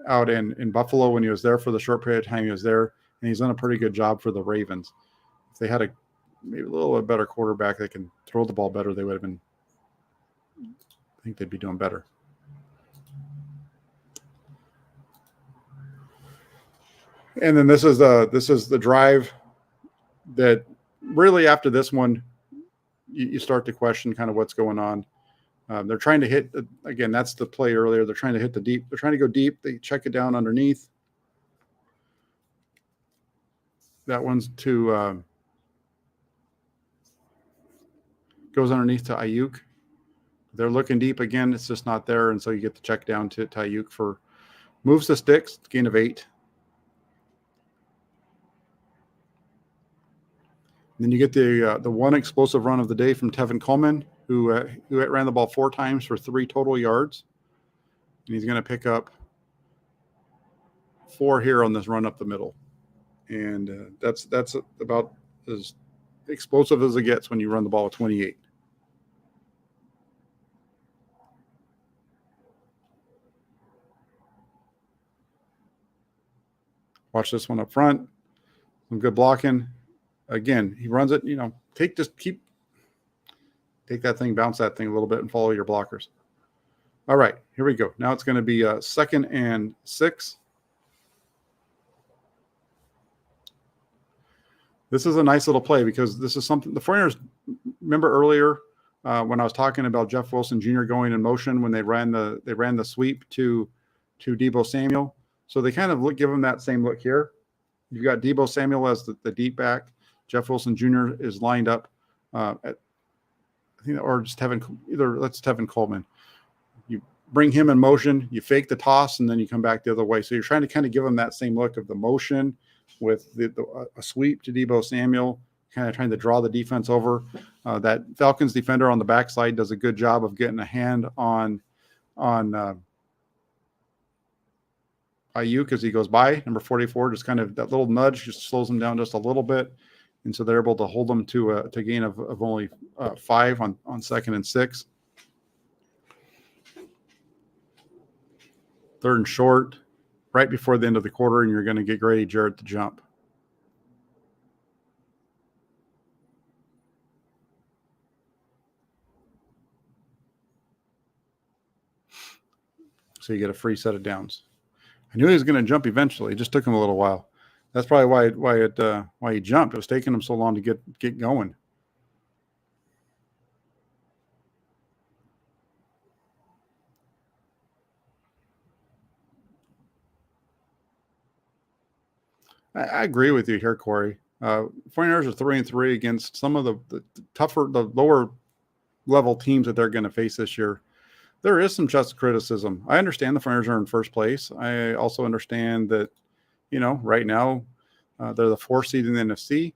out in Buffalo when he was there for the short period of time he was there, and he's done a pretty good job for the Ravens. If they had maybe a little bit better quarterback that can throw the ball better, they would have been. I think they'd be doing better. And then this is the drive that really after this one, you start to question kind of what's going on. They're trying to hit again. That's the play earlier. They're trying to hit the deep. They're trying to go deep. They check it down underneath. That one's goes underneath to Ayuk. They're looking deep again. It's just not there, and so you get the check down to Ayuk for moves the sticks. Gain of 8. Then you get the one explosive run of the day from Tevin Coleman, who ran the ball 4 times for 3 total yards. And he's going to pick up 4 here on this run up the middle. And that's about as explosive as it gets when you run the ball with 28. Watch this one up front. Some good blocking. Again, he runs it, take that thing, bounce that thing a little bit and follow your blockers. All right, here we go. Now it's going to be 2nd and 6. This is a nice little play because this is something the 49ers, remember earlier when I was talking about Jeff Wilson Jr. going in motion when they ran the sweep to Deebo Samuel. So they kind of give him that same look here. You've got Deebo Samuel as the deep back. Jeff Wilson Jr. is lined up or just Tevin Coleman. You bring him in motion, you fake the toss, and then you come back the other way. So you're trying to kind of give him that same look of the motion with a sweep to Deebo Samuel, kind of trying to draw the defense over. That Falcons defender on the backside does a good job of getting a hand on Ayuk as he goes by. Number 44, just kind of that little nudge just slows him down just a little bit. And so they're able to hold them to a gain of only 5 on 2nd and 6. 3rd and short, right before the end of the quarter, and you're going to get Grady Jarrett to jump. So you get a free set of downs. I knew he was going to jump eventually. It just took him a little while. That's probably why he jumped. It was taking him so long to get going. I agree with you here, Corey. 49ers are 3-3 against some of the lower level teams that they're going to face this year. There is some just criticism. I understand the 49ers are in first place. I also understand that, right now they're the 4th seed in the NFC.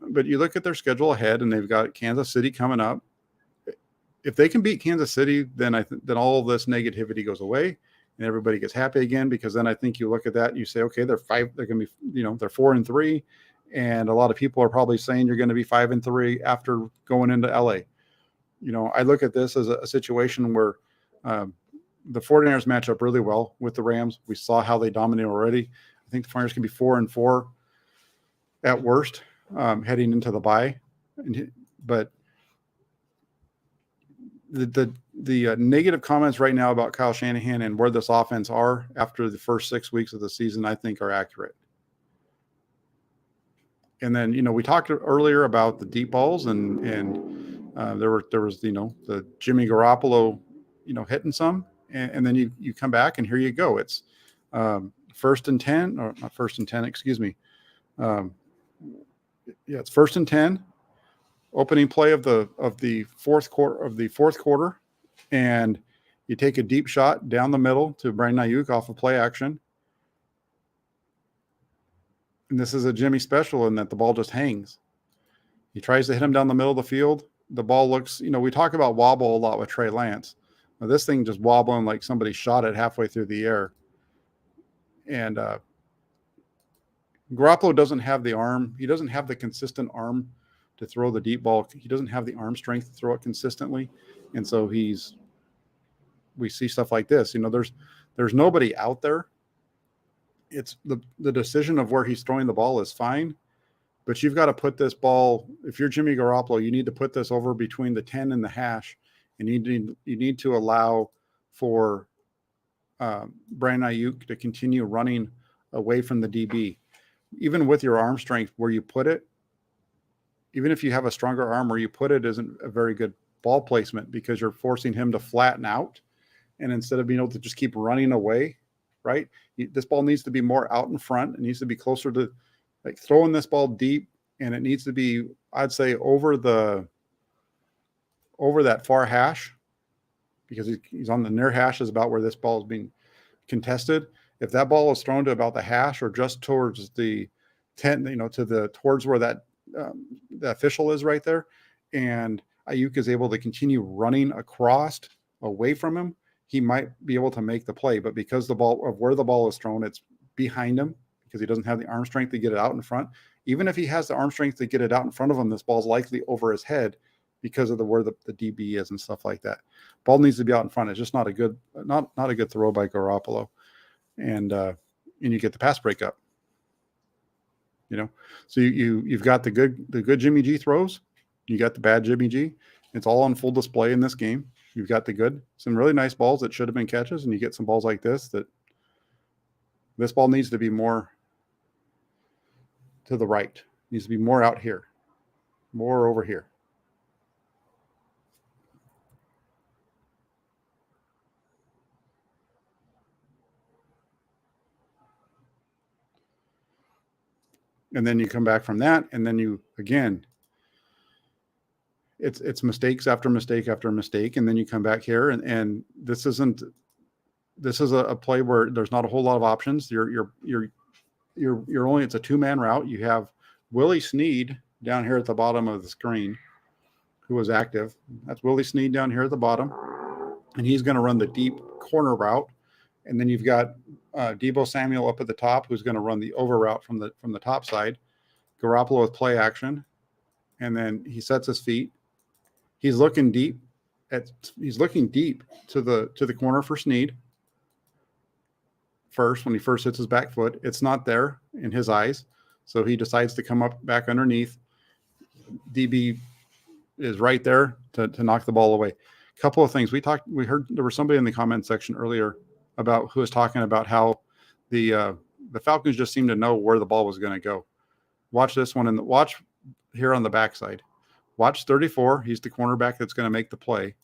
But you look at their schedule ahead, and they've got Kansas City coming up. If they can beat Kansas City, then then all of this negativity goes away, and everybody gets happy again. Because then I think you look at that and you say, okay, they're going to be, they're 4-3, and a lot of people are probably saying you're going to be 5-3 after going into LA. I look at this as a situation where the 49ers match up really well with the Rams. We saw how they dominate already. I think the 49ers can be 4-4 at worst heading into the bye. But the negative comments right now about Kyle Shanahan and where this offense are after the first 6 weeks of the season, I think are accurate. And then, we talked earlier about the deep balls and there was, the Jimmy Garoppolo, hitting some, and then you come back and here you go. It's 1st and 10, or not 1st and 10, excuse me. It's 1st and 10, opening play of the fourth quarter, and you take a deep shot down the middle to Brandon Ayuk off of play action. And this is a Jimmy special in that the ball just hangs. He tries to hit him down the middle of the field. The ball looks, we talk about wobble a lot with Trey Lance. Now, this thing just wobbling like somebody shot it halfway through the air. And Garoppolo doesn't have the arm. He doesn't have the consistent arm to throw the deep ball. He doesn't have the arm strength to throw it consistently. And so we see stuff like this. There's nobody out there. It's the decision of where he's throwing the ball is fine. But you've got to put this ball, if you're Jimmy Garoppolo, you need to put this over between the 10 and the hash, and you need to allow for Brandon Ayuk to continue running away from the DB. Even with your arm strength, where you put it, even if you have a stronger arm, where you put it isn't a very good ball placement because you're forcing him to flatten out. And instead of being able to just keep running away, right? This ball needs to be more out in front. It needs to be closer to throwing this ball deep, and it needs to be, I'd say, over that far hash, because he's on the near hash is about where this ball is being contested. If that ball is thrown to about the hash or just towards the 10, towards where that the official is right there, and Ayuk is able to continue running across away from him, he might be able to make the play. But because where the ball is thrown, it's behind him, because he doesn't have the arm strength to get it out in front. Even if he has the arm strength to get it out in front of him, this ball's likely over his head because of where the DB is and stuff like that. Ball needs to be out in front. It's just not a good throw by Garoppolo, and you get the pass breakup. So you've got the good Jimmy G throws, you got the bad Jimmy G. It's all on full display in this game. You've got some really nice balls that should have been catches, and you get some balls like this ball needs to be more to the right. Needs to be more out here, more over here. And then you come back from that, and then it's mistakes after mistake after mistake, and then you come back here, and this is a play where there's not a whole lot of options. You're only, it's a 2-man route. You have Willie Snead down here at the bottom of the screen, who was active. That's Willie Snead down here at the bottom, and he's going to run the deep corner route. And then you've got Deebo Samuel up at the top, who's going to run the over route from the top side. Garoppolo with play action, and then he sets his feet. He's looking deep to the corner for Snead. First, when he first hits his back foot, it's not there in his eyes, so he decides to come up back underneath. DB is right there to knock the ball away. A couple of things we heard. There was somebody in the comment section earlier who was talking about how the Falcons just seemed to know where the ball was going to go. Watch this one, and watch here on the backside. Watch 34. He's the cornerback that's going to make the play.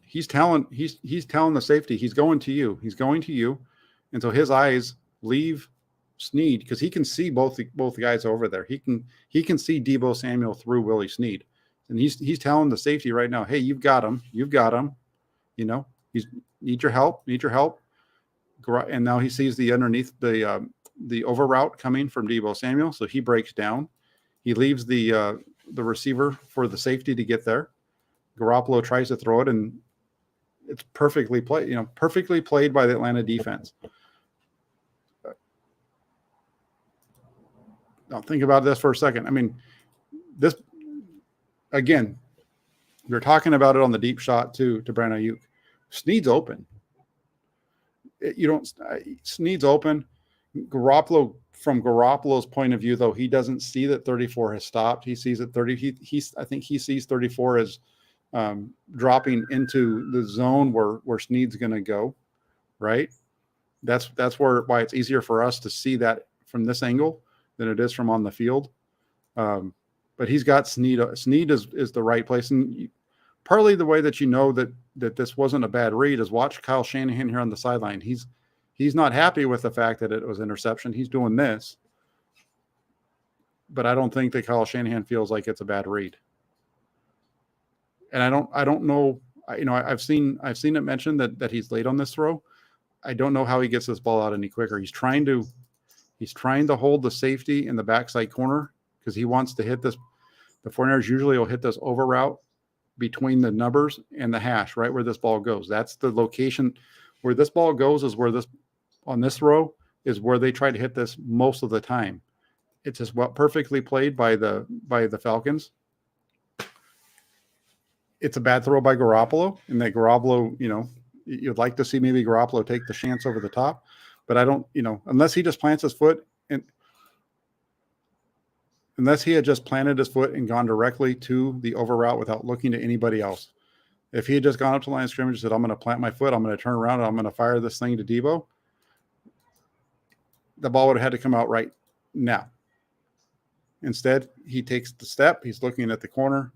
He's telling the safety, he's going to you. He's going to you. And so his eyes leave Snead, because he can see both guys over there. He can see Deebo Samuel through Willie Snead. And he's telling the safety right now, hey, you've got him. He's need your help. And now he sees the underneath the over route coming from Deebo Samuel. So he breaks down. He leaves the receiver for the safety to get there. Garoppolo tries to throw it, and it's perfectly played, perfectly played by the Atlanta defense. Now think about this for a second. I mean, this, again, we were talking about it on the deep shot to Brandon Ayuk. Snead's open. Snead's open. Garoppolo, from Garoppolo's point of view, though, he doesn't see that 34 has stopped. He sees that 30. I think he sees 34 as dropping into the zone where Snead's going to go. Right. That's why it's easier for us to see that from this angle than it is from on the field. But he's got Snead. Snead is the right place, and partly the way that that this wasn't a bad read is watch Kyle Shanahan here on the sideline. He's not happy with the fact that it was interception. He's doing this, but I don't think that Kyle Shanahan feels like it's a bad read. And I don't know. I've seen it mentioned that he's late on this throw. I don't know how he gets this ball out any quicker. He's trying to hold the safety in the backside corner because he wants to hit this. The 49ers usually will hit this over route between the numbers and the hash, right where this ball goes. That's the location where this ball goes, is where this on this throw is where they try to hit this most of the time. It's just perfectly played by the Falcons. It's a bad throw by Garoppolo, and that Garoppolo, you'd like to see maybe Garoppolo take the chance over the top, but I don't, unless he just plants his foot, and unless he had just planted his foot and gone directly to the over route without looking to anybody else. If he had just gone up to the line of scrimmage and said, I'm going to plant my foot, I'm going to turn around, and I'm going to fire this thing to Deebo, the ball would have had to come out right now. Instead, he takes the step. He's looking at the corner,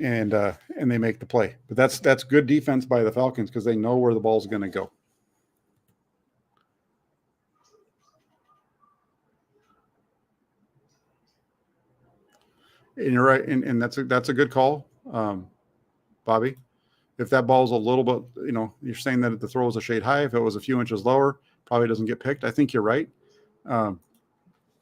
and they make the play. But that's good defense by the Falcons because they know where the ball's going to go. And you're right, and that's a good call, Bobby. If that ball's a little bit, you're saying that the throw was a shade high. If it was a few inches lower, probably doesn't get picked. I think you're right,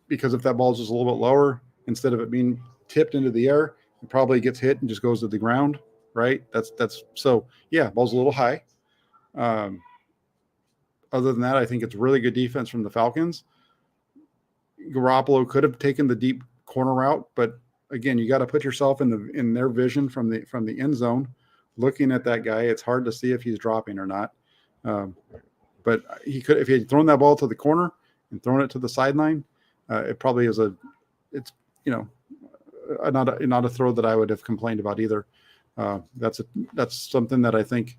because if that ball's just a little bit lower, instead of it being tipped into the air, it probably gets hit and just goes to the ground. Right? That's so. Yeah, ball's a little high. Other than that, I think it's really good defense from the Falcons. Garoppolo could have taken the deep corner route, but again, you got to put yourself in their vision from the end zone, looking at that guy. It's hard to see if he's dropping or not. But he could, if he had thrown that ball to the corner, and throwing it to the sideline, it probably is it's not a throw that I would have complained about either. That's something that I think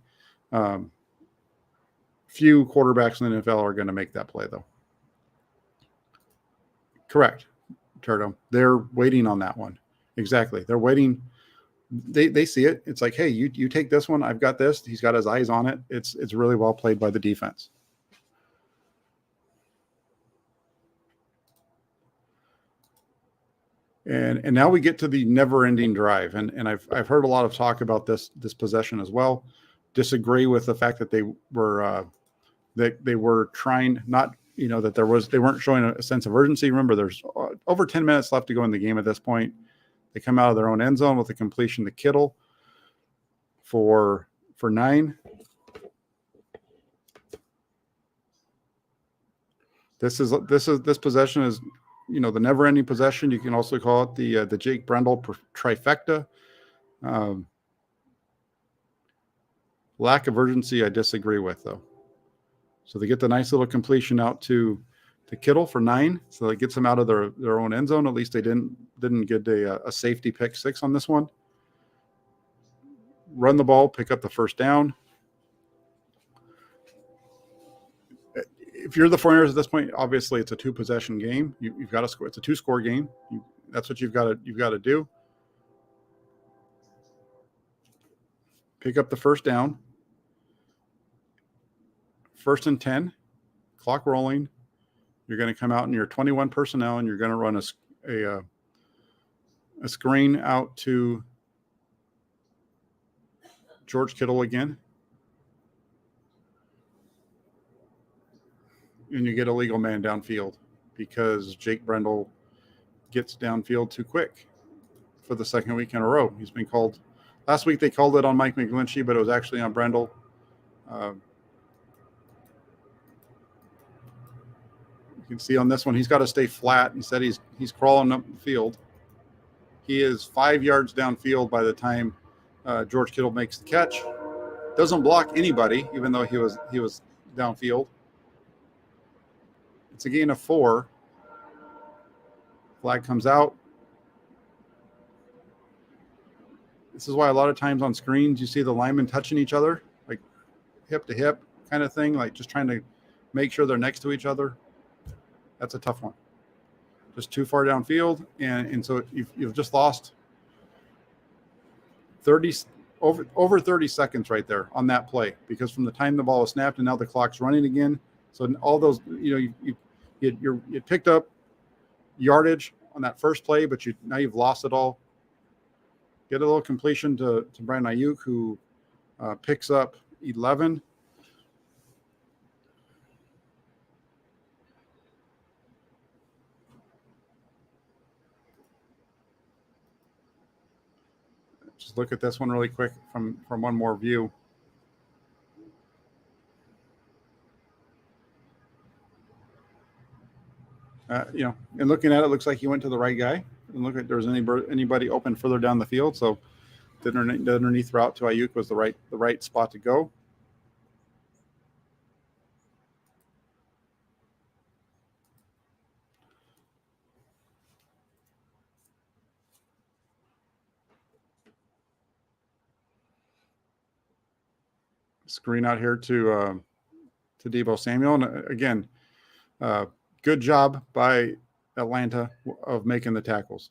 few quarterbacks in the NFL are going to make that play, though. Correct, Turdo. They're waiting on that one. Exactly. They're waiting. They see it. It's like, hey, you take this one. I've got this. He's got his eyes on it. It's really well played by the defense. And now we get to the never-ending drive. And I've heard a lot of talk about this possession as well. Disagree with the fact that they were trying not, that they weren't showing a sense of urgency. Remember, there's over 10 minutes left to go in the game at this point. They come out of their own end zone with a completion to Kittle for 9. This possession is, the never-ending possession. You can also call it the Jake Brendel trifecta. Lack of urgency, I disagree with, though. So they get the nice little completion out to Kittle for 9. So that gets them out of their own end zone. At least they didn't get a safety pick 6 on this one. Run the ball, pick up the first down. If you're the 49ers at this point, obviously it's a 2-possession game. You've got to score. It's a 2-score game. That's what you've got to do. Pick up the first down. 1st and 10. Clock rolling. You're going to come out in your 21 personnel, and you're going to run a screen out to George Kittle again. And you get a legal man downfield because Jake Brendel gets downfield too quick for the second week in a row. He's been called. Last week they called it on Mike McGlinchey, but it was actually on Brendel. You can see on this one, he's got to stay flat. Instead, he's crawling up the field. He is 5 yards downfield by the time George Kittle makes the catch. Doesn't block anybody, even though he was downfield. It's a gain of 4. Flag comes out. This is why a lot of times on screens you see the linemen touching each other, like hip to hip kind of thing, like just trying to make sure they're next to each other. That's a tough one. Just too far downfield, and so you've just lost 30 over 30 seconds right there on that play, because from the time the ball was snapped and now the clock's running again. So all those, you picked up yardage on that first play, but now you've lost it all. Get a little completion to Brandon Ayuk, who picks up 11. Just look at this one really quick from one more view. And looking at it, looks like he went to the right guy. And look at there's anybody open further down the field. So the underneath route to Ayuk was the right spot to go. Screen out here to Deebo Samuel, and again, good job by Atlanta of making the tackles.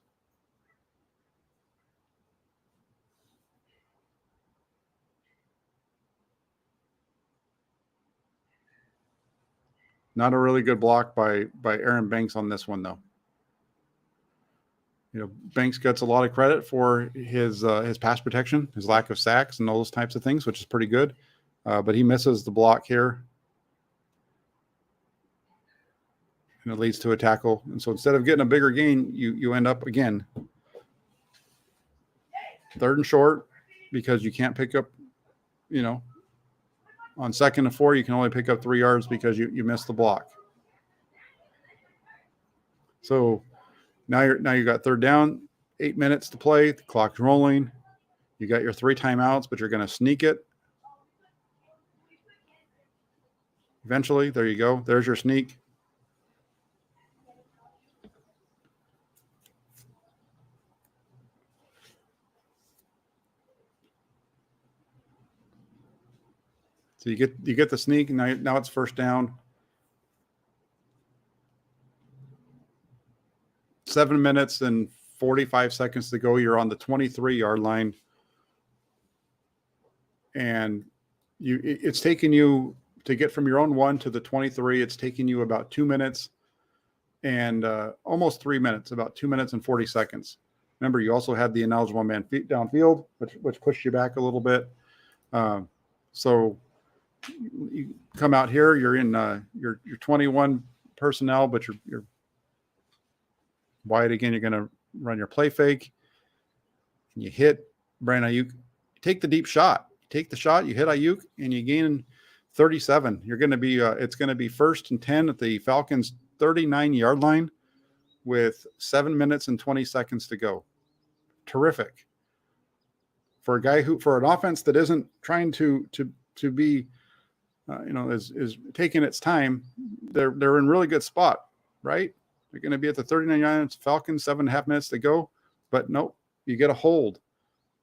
Not a really good block by Aaron Banks on this one, though. Banks gets a lot of credit for his pass protection, his lack of sacks, and all those types of things, which is pretty good. But he misses the block here, and it leads to a tackle. And so instead of getting a bigger gain, you end up again 3rd and short, because you can't pick up, on 2nd and 4, you can only pick up 3 yards because you missed the block. So now you got 3rd down, 8 minutes to play, the clock's rolling. You got your 3 timeouts, but you're going to sneak it. Eventually, there you go. There's your sneak. So you get the sneak, and now it's first down. 7 minutes and 45 seconds to go. You're on the 23-yard line, and it's taken you to get from your own 1 to the 23. It's taken you about 2 minutes and almost 3 minutes, about 2 minutes and 40 seconds. Remember, you also had the ineligible man feet downfield, which pushed you back a little bit. So you come out here, you're in your 21 personnel, but you're wide again. You're going to run your play fake. And you hit Brandon Ayuk. Take the deep shot. You take the shot. You hit Ayuk, and you gain 37. You're going to be. It's going to be 1st and 10 at the Falcons' 39-yard line, with 7 minutes and 20 seconds to go. Terrific for a guy for an offense that isn't trying to be, is taking its time. They're in really good spot, right? They're going to be at the 39 yards. Falcons, 7.5 minutes to go, but nope, you get a hold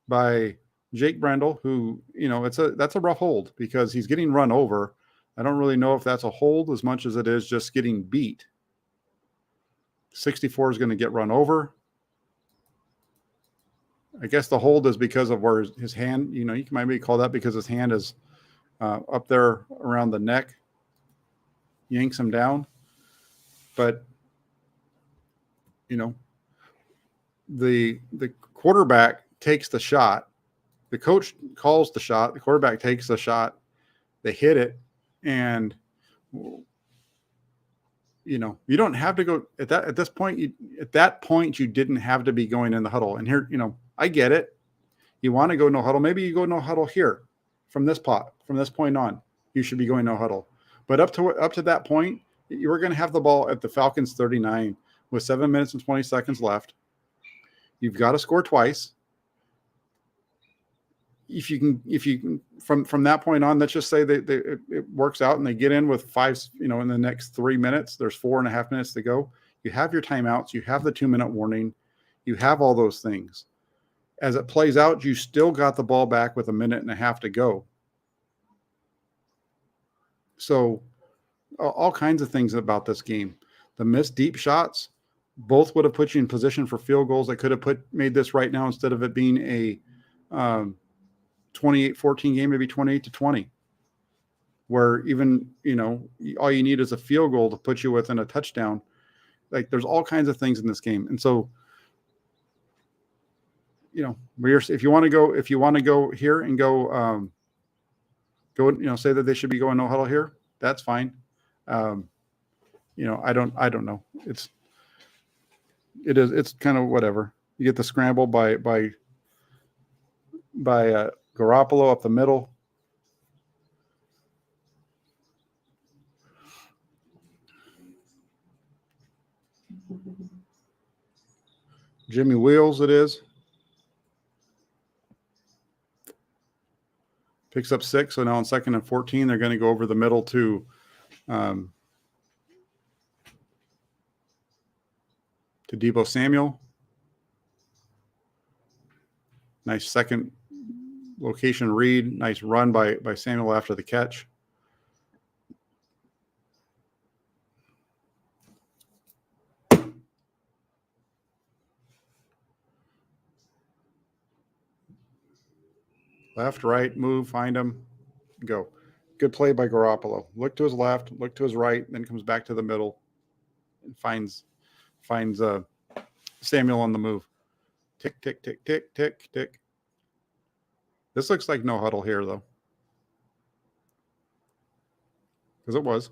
by Jake Brendel, who that's a rough hold because he's getting run over. I don't really know if that's a hold as much as it is just getting beat. 64 is going to get run over. I guess the hold is because of where his hand, you can maybe call that because his hand is up there around the neck, yanks him down. But, the quarterback takes the shot. The coach calls the shot. The quarterback takes the shot. They hit it. And, you don't have to go at that point, you didn't have to be going in the huddle. And here, I get it. You want to go no huddle. Maybe you go no huddle here from this point on, you should be going no huddle. But up to that point, you were going to have the ball at the Falcons 39 with 7 minutes and 20 seconds left. You've got to score twice. If you can from that point on, let's just say it works out and they get in with 5, in the next 3 minutes, there's 4.5 minutes to go. You have your timeouts, you have the 2-minute warning, you have all those things. As it plays out, you still got the ball back with 1.5 minutes to go. So all kinds of things about this game. The missed deep shots, both would have put you in position for field goals that could have made this right now instead of it being a 28-14 game, maybe 28-20, where even, all you need is a field goal to put you within a touchdown. Like there's all kinds of things in this game. And so, if you want to go here and go, say that they should be going no huddle here, that's fine. I don't know. It's kind of whatever. You get the scramble by Garoppolo up the middle. Jimmy Wheels it is. Picks up 6. So now on 2nd and 14, they're going to go over the middle to Deebo Samuel. Nice second location read. Nice run by Samuel after the catch. Left, right, move, find him, go. Good play by Garoppolo. Look to his left, look to his right, then comes back to the middle and finds Samuel on the move. Tick, tick, tick, tick, tick, tick. This looks like no huddle here, though. Because it was.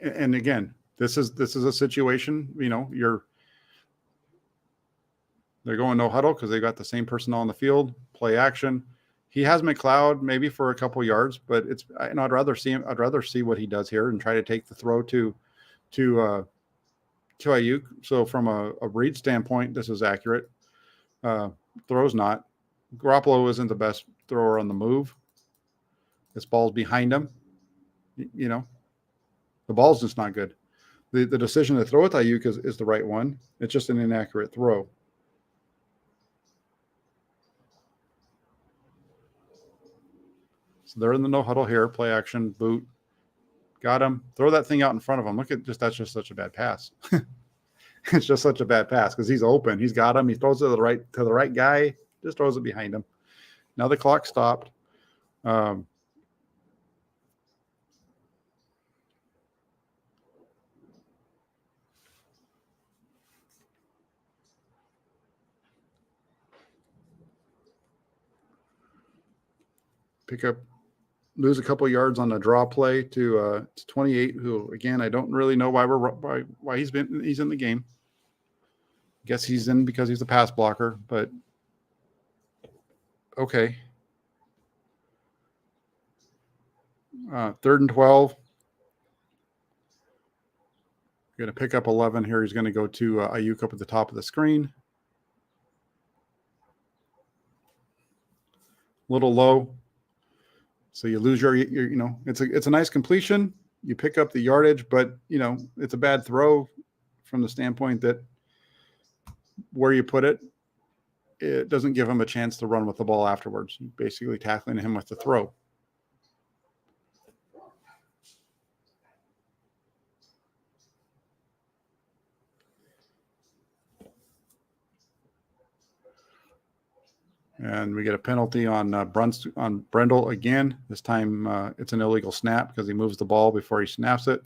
And again, this is a situation, they're going no huddle because they got the same personnel on the field, play action. He has McLeod maybe for a couple yards, but I'd rather see what he does here and try to take the throw to Ayuk. So from a read standpoint, this is accurate. Throw's not. Garoppolo isn't the best thrower on the move. This ball's behind him. The ball's just not good. The decision to throw it to Ayuk is the right one. It's just an inaccurate throw. So they're in the no huddle here. Play action, boot. Got him. Throw that thing out in front of him. Look at that's just such a bad pass. It's just such a bad pass because he's open. He's got him. He throws it to the right guy. Just throws it behind him. Now the clock stopped. Lose a couple yards on the draw play to 28. Who again, I don't really know why he's in the game. Guess he's in because he's a pass blocker, but okay. 3rd and 12. Going to pick up 11 here. He's going to go to Ayuk up at the top of the screen. Little low. So you lose your it's a nice completion. You pick up the yardage, but it's a bad throw from the standpoint that where you put it, it doesn't give him a chance to run with the ball afterwards. You're basically tackling him with the throw. And we get a penalty on Brendel again. This time it's an illegal snap because he moves the ball before he snaps it.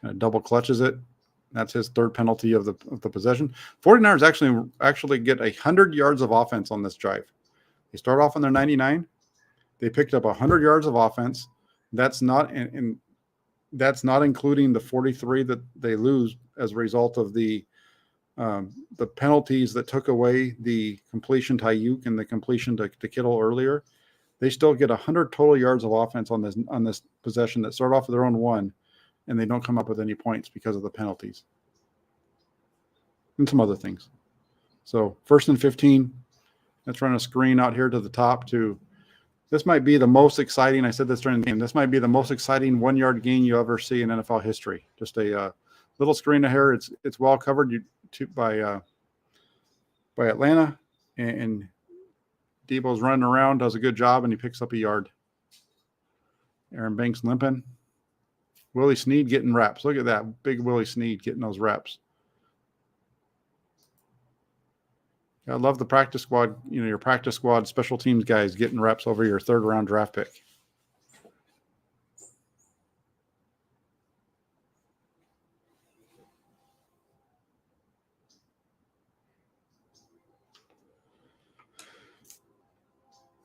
Kind of double clutches it. That's his 3rd penalty of the possession. 49ers actually get 100 yards of offense on this drive. They start off on their 99. They picked up 100 yards of offense. That's not that's not including the 43 that they lose as a result of the penalties that took away the completion to Ayuk and the completion to Kittle earlier. They still get 100 total yards of offense on this possession that start off with their own 1, and they don't come up with any points because of the penalties and some other things. So 1st and 15. Let's run a screen out here to the top. This might be the most exciting. I said this during the game. This might be the most exciting 1-yard gain you ever see in NFL history. Just a little screen here. It's well covered by Atlanta, and Debo's running around, does a good job, and he picks up a yard. Aaron Banks limping. Willie Snead getting reps. Look at that big Willie Snead getting those reps. I love the practice squad. Your practice squad special teams guys getting reps over your 3rd round draft pick.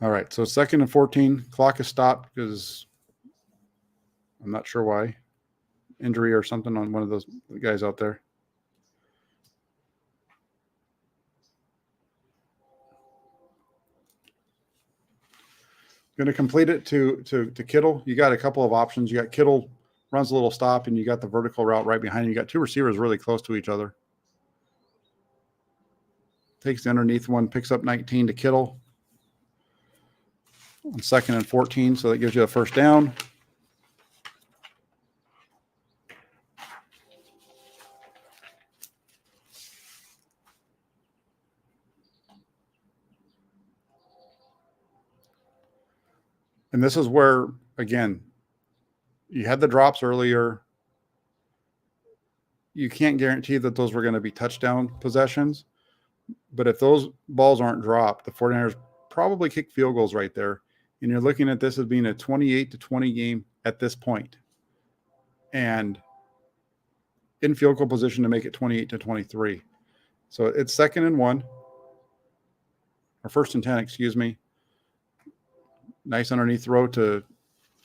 All right, so 2nd and 14. Clock is stopped because I'm not sure why. Injury or something on one of those guys out there. Going to complete it to Kittle. You got a couple of options. You got Kittle runs a little stop, and you got the vertical route right behind him. You got 2 receivers really close to each other. Takes the underneath one, picks up 19 to Kittle. On 2nd and 14, so that gives you a 1st down. And this is where, again, you had the drops earlier. You can't guarantee that those were going to be touchdown possessions. But if those balls aren't dropped, the 49ers probably kick field goals right there. And you're looking at this as being a 28-20 game at this point. And in field goal position to make it 28-23. So it's 2nd and 1. Or 1st and 10, excuse me. Nice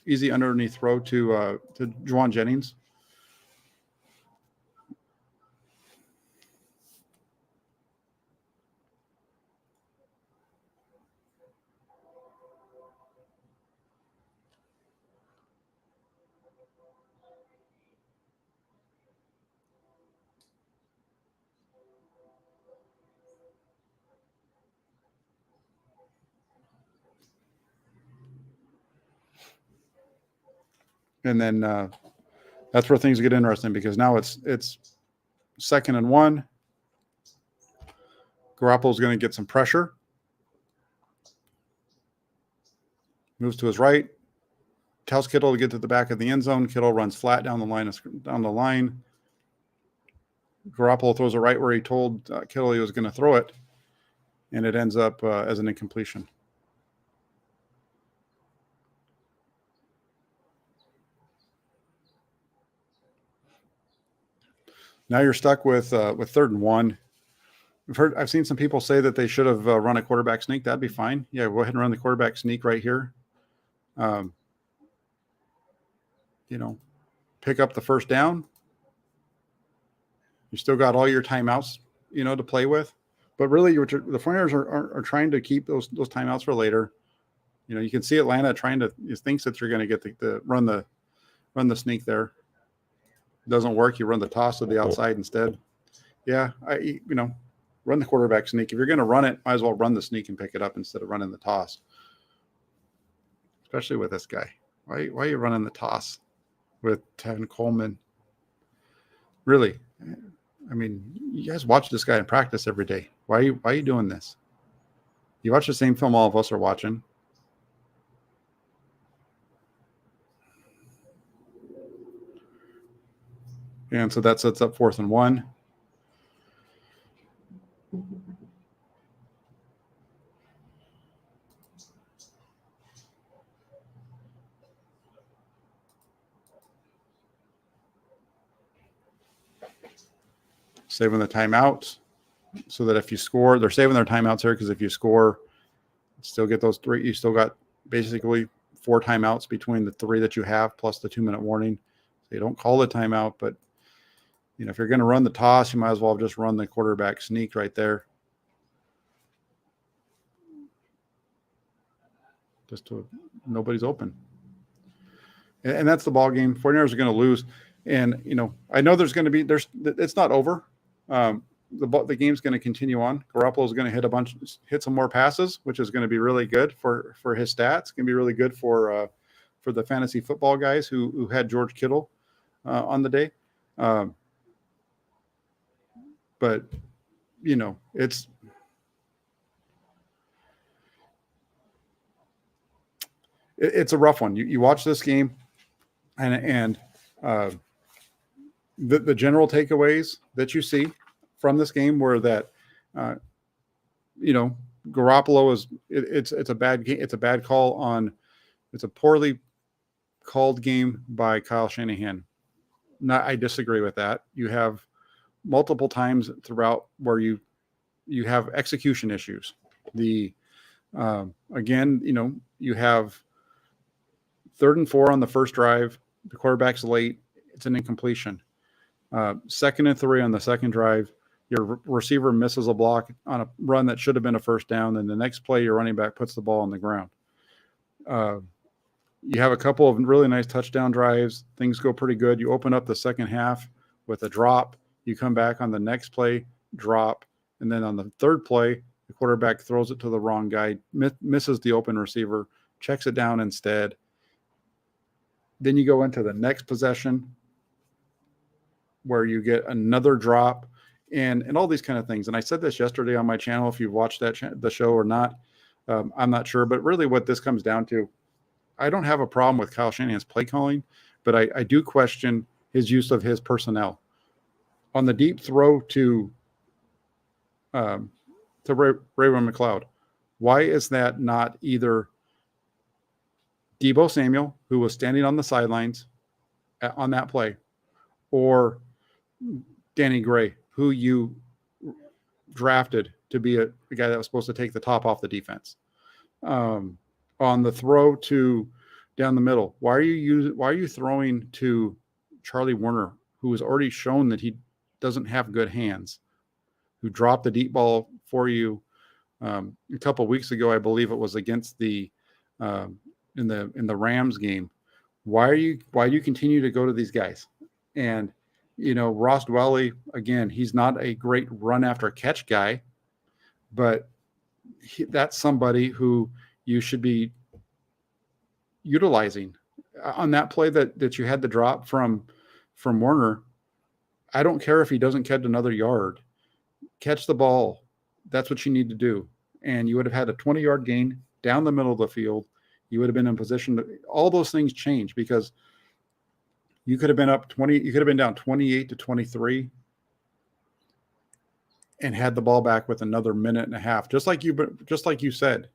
easy underneath throw to Juwan Jennings. And then that's where things get interesting because now it's 2nd and 1. Garoppolo's going to get some pressure. Moves to his right, tells Kittle to get to the back of the end zone. Kittle runs flat down the line. Garoppolo throws it right where he told Kittle he was going to throw it, and it ends up as an incompletion. Now you're stuck with 3rd and 1. I've seen some people say that they should have run a quarterback sneak. That'd be fine. Yeah, go ahead and run the quarterback sneak right here. Pick up the first down. You still got all your timeouts, to play with. But really, the 49ers are trying to keep those timeouts for later. You can see Atlanta thinks that you're going to get the run the sneak there. It doesn't work. You run the toss to the outside instead. Yeah, run the quarterback sneak. If you're going to run it, might as well run the sneak and pick it up instead of running the toss. Especially with this guy. Why are you running the toss with Tevin Coleman? Really? I mean, you guys watch this guy in practice every day. Why are you doing this? You watch the same film all of us are watching. And so that sets up 4th and 1. Saving the timeouts so that if you score, they're saving their timeouts here because if you score, still get those 3. You still got basically 4 timeouts between the 3 that you have plus the 2-minute warning. So you don't call the timeout, but if you're going to run the toss, you might as well just run the quarterback sneak right there. Nobody's open. And that's the ball game. 49ers are going to lose. And, I know it's not over. The game's going to continue on. Garoppolo is going to hit some more passes, which is going to be really good for his stats. It's going to be really good for the fantasy football guys who had George Kittle on the day. But it's a rough one. You watch this game, and the general takeaways that you see from this game were that Garoppolo it's a bad game. It's a bad call on. It's a poorly called game by Kyle Shanahan. I disagree with that. You have multiple times throughout where you have execution issues. You have 3rd and 4 on the first drive. The quarterback's late. It's an incompletion. 2nd and 3 on the second drive. Your receiver misses a block on a run that should have been a first down. And the next play, your running back puts the ball on the ground. You have a couple of really nice touchdown drives. Things go pretty good. You open up the second half with a drop. You come back on the next play, drop. And then on the third play, the quarterback throws it to the wrong guy, misses the open receiver, checks it down instead. Then you go into the next possession where you get another drop and all these kind of things. And I said this yesterday on my channel. If you've watched the show or not, I'm not sure. But really what this comes down to, I don't have a problem with Kyle Shanahan's play calling, but I do question his use of his personnel. On the deep throw to Raven McLeod, why is that not either Deebo Samuel, who was standing on the sidelines on that play, or Danny Gray, who you drafted to be a guy that was supposed to take the top off the defense? On the throw to down the middle, why are you throwing to Charlie Warner, who has already shown that he doesn't have good hands, who dropped the deep ball for you a couple of weeks ago? I believe it was against the in the Rams game. Why do you continue to go to these guys? And Ross Dwelly, again, he's not a great run after catch guy, but that's somebody who you should be utilizing on that play that you had the drop from Warner. I don't care if he doesn't catch another yard. Catch the ball. That's what you need to do. And you would have had a 20-yard gain down the middle of the field. You would have been in position to, all those things change because you could have been up 20, you could have been down 28-23 and had the ball back with another minute and a half, just like you said.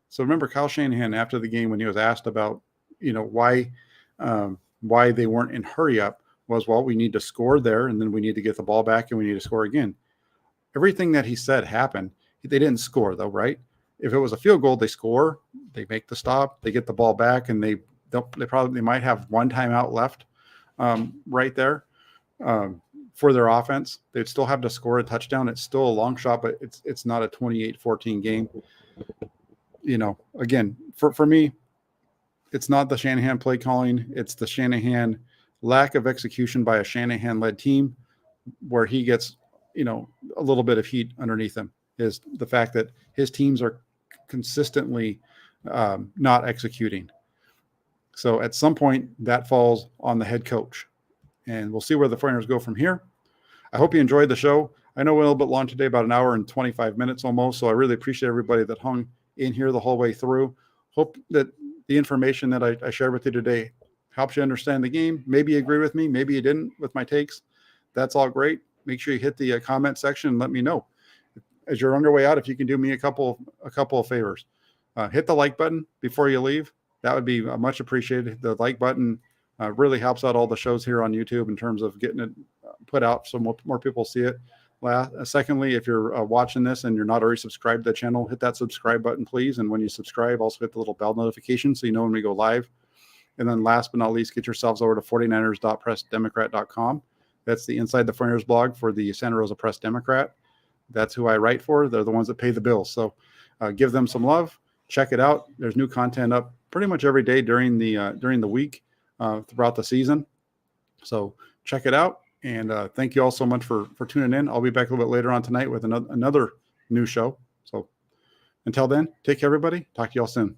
So remember Kyle Shanahan after the game when he was asked about, why they weren't in hurry up was, well, we need to score there and then we need to get the ball back and we need to score again. Everything that he said happened. They didn't score though, right? If it was a field goal, they score, they make the stop, they get the ball back, and they might have one timeout left right there for their offense. They'd still have to score a touchdown. It's still a long shot, but it's not a 28-14 game. Again, for me, it's not the Shanahan play calling. It's the Shanahan lack of execution by a Shanahan-led team where he gets, a little bit of heat underneath him, is the fact that his teams are consistently not executing. So at some point that falls on the head coach, and we'll see where the 49ers go from here. I hope you enjoyed the show. I know we're a little bit long today, about an hour and 25 minutes almost. So I really appreciate everybody that hung in here the whole way through. Hope that the information that I shared with you today helps you understand the game. Maybe you agree with me, maybe you didn't with my takes. That's all great. Make sure you hit the comment section and let me know. As you're on your way out, if you can do me a couple of favors. Hit the like button before you leave. That would be much appreciated. The like button really helps out all the shows here on YouTube in terms of getting it put out so more people see it. Secondly, if you're watching this and you're not already subscribed to the channel, hit that subscribe button, please. And when you subscribe, also hit the little bell notification so you know when we go live. And then last but not least, get yourselves over to 49ers.pressdemocrat.com. That's the Inside the 49ers blog for the Santa Rosa Press Democrat. That's who I write for. They're the ones that pay the bills. So give them some love. Check it out. There's new content up pretty much every day during the week throughout the season. So check it out. And thank you all so much for tuning in. I'll be back a little bit later on tonight with another new show. So until then, take care, everybody. Talk to you all soon.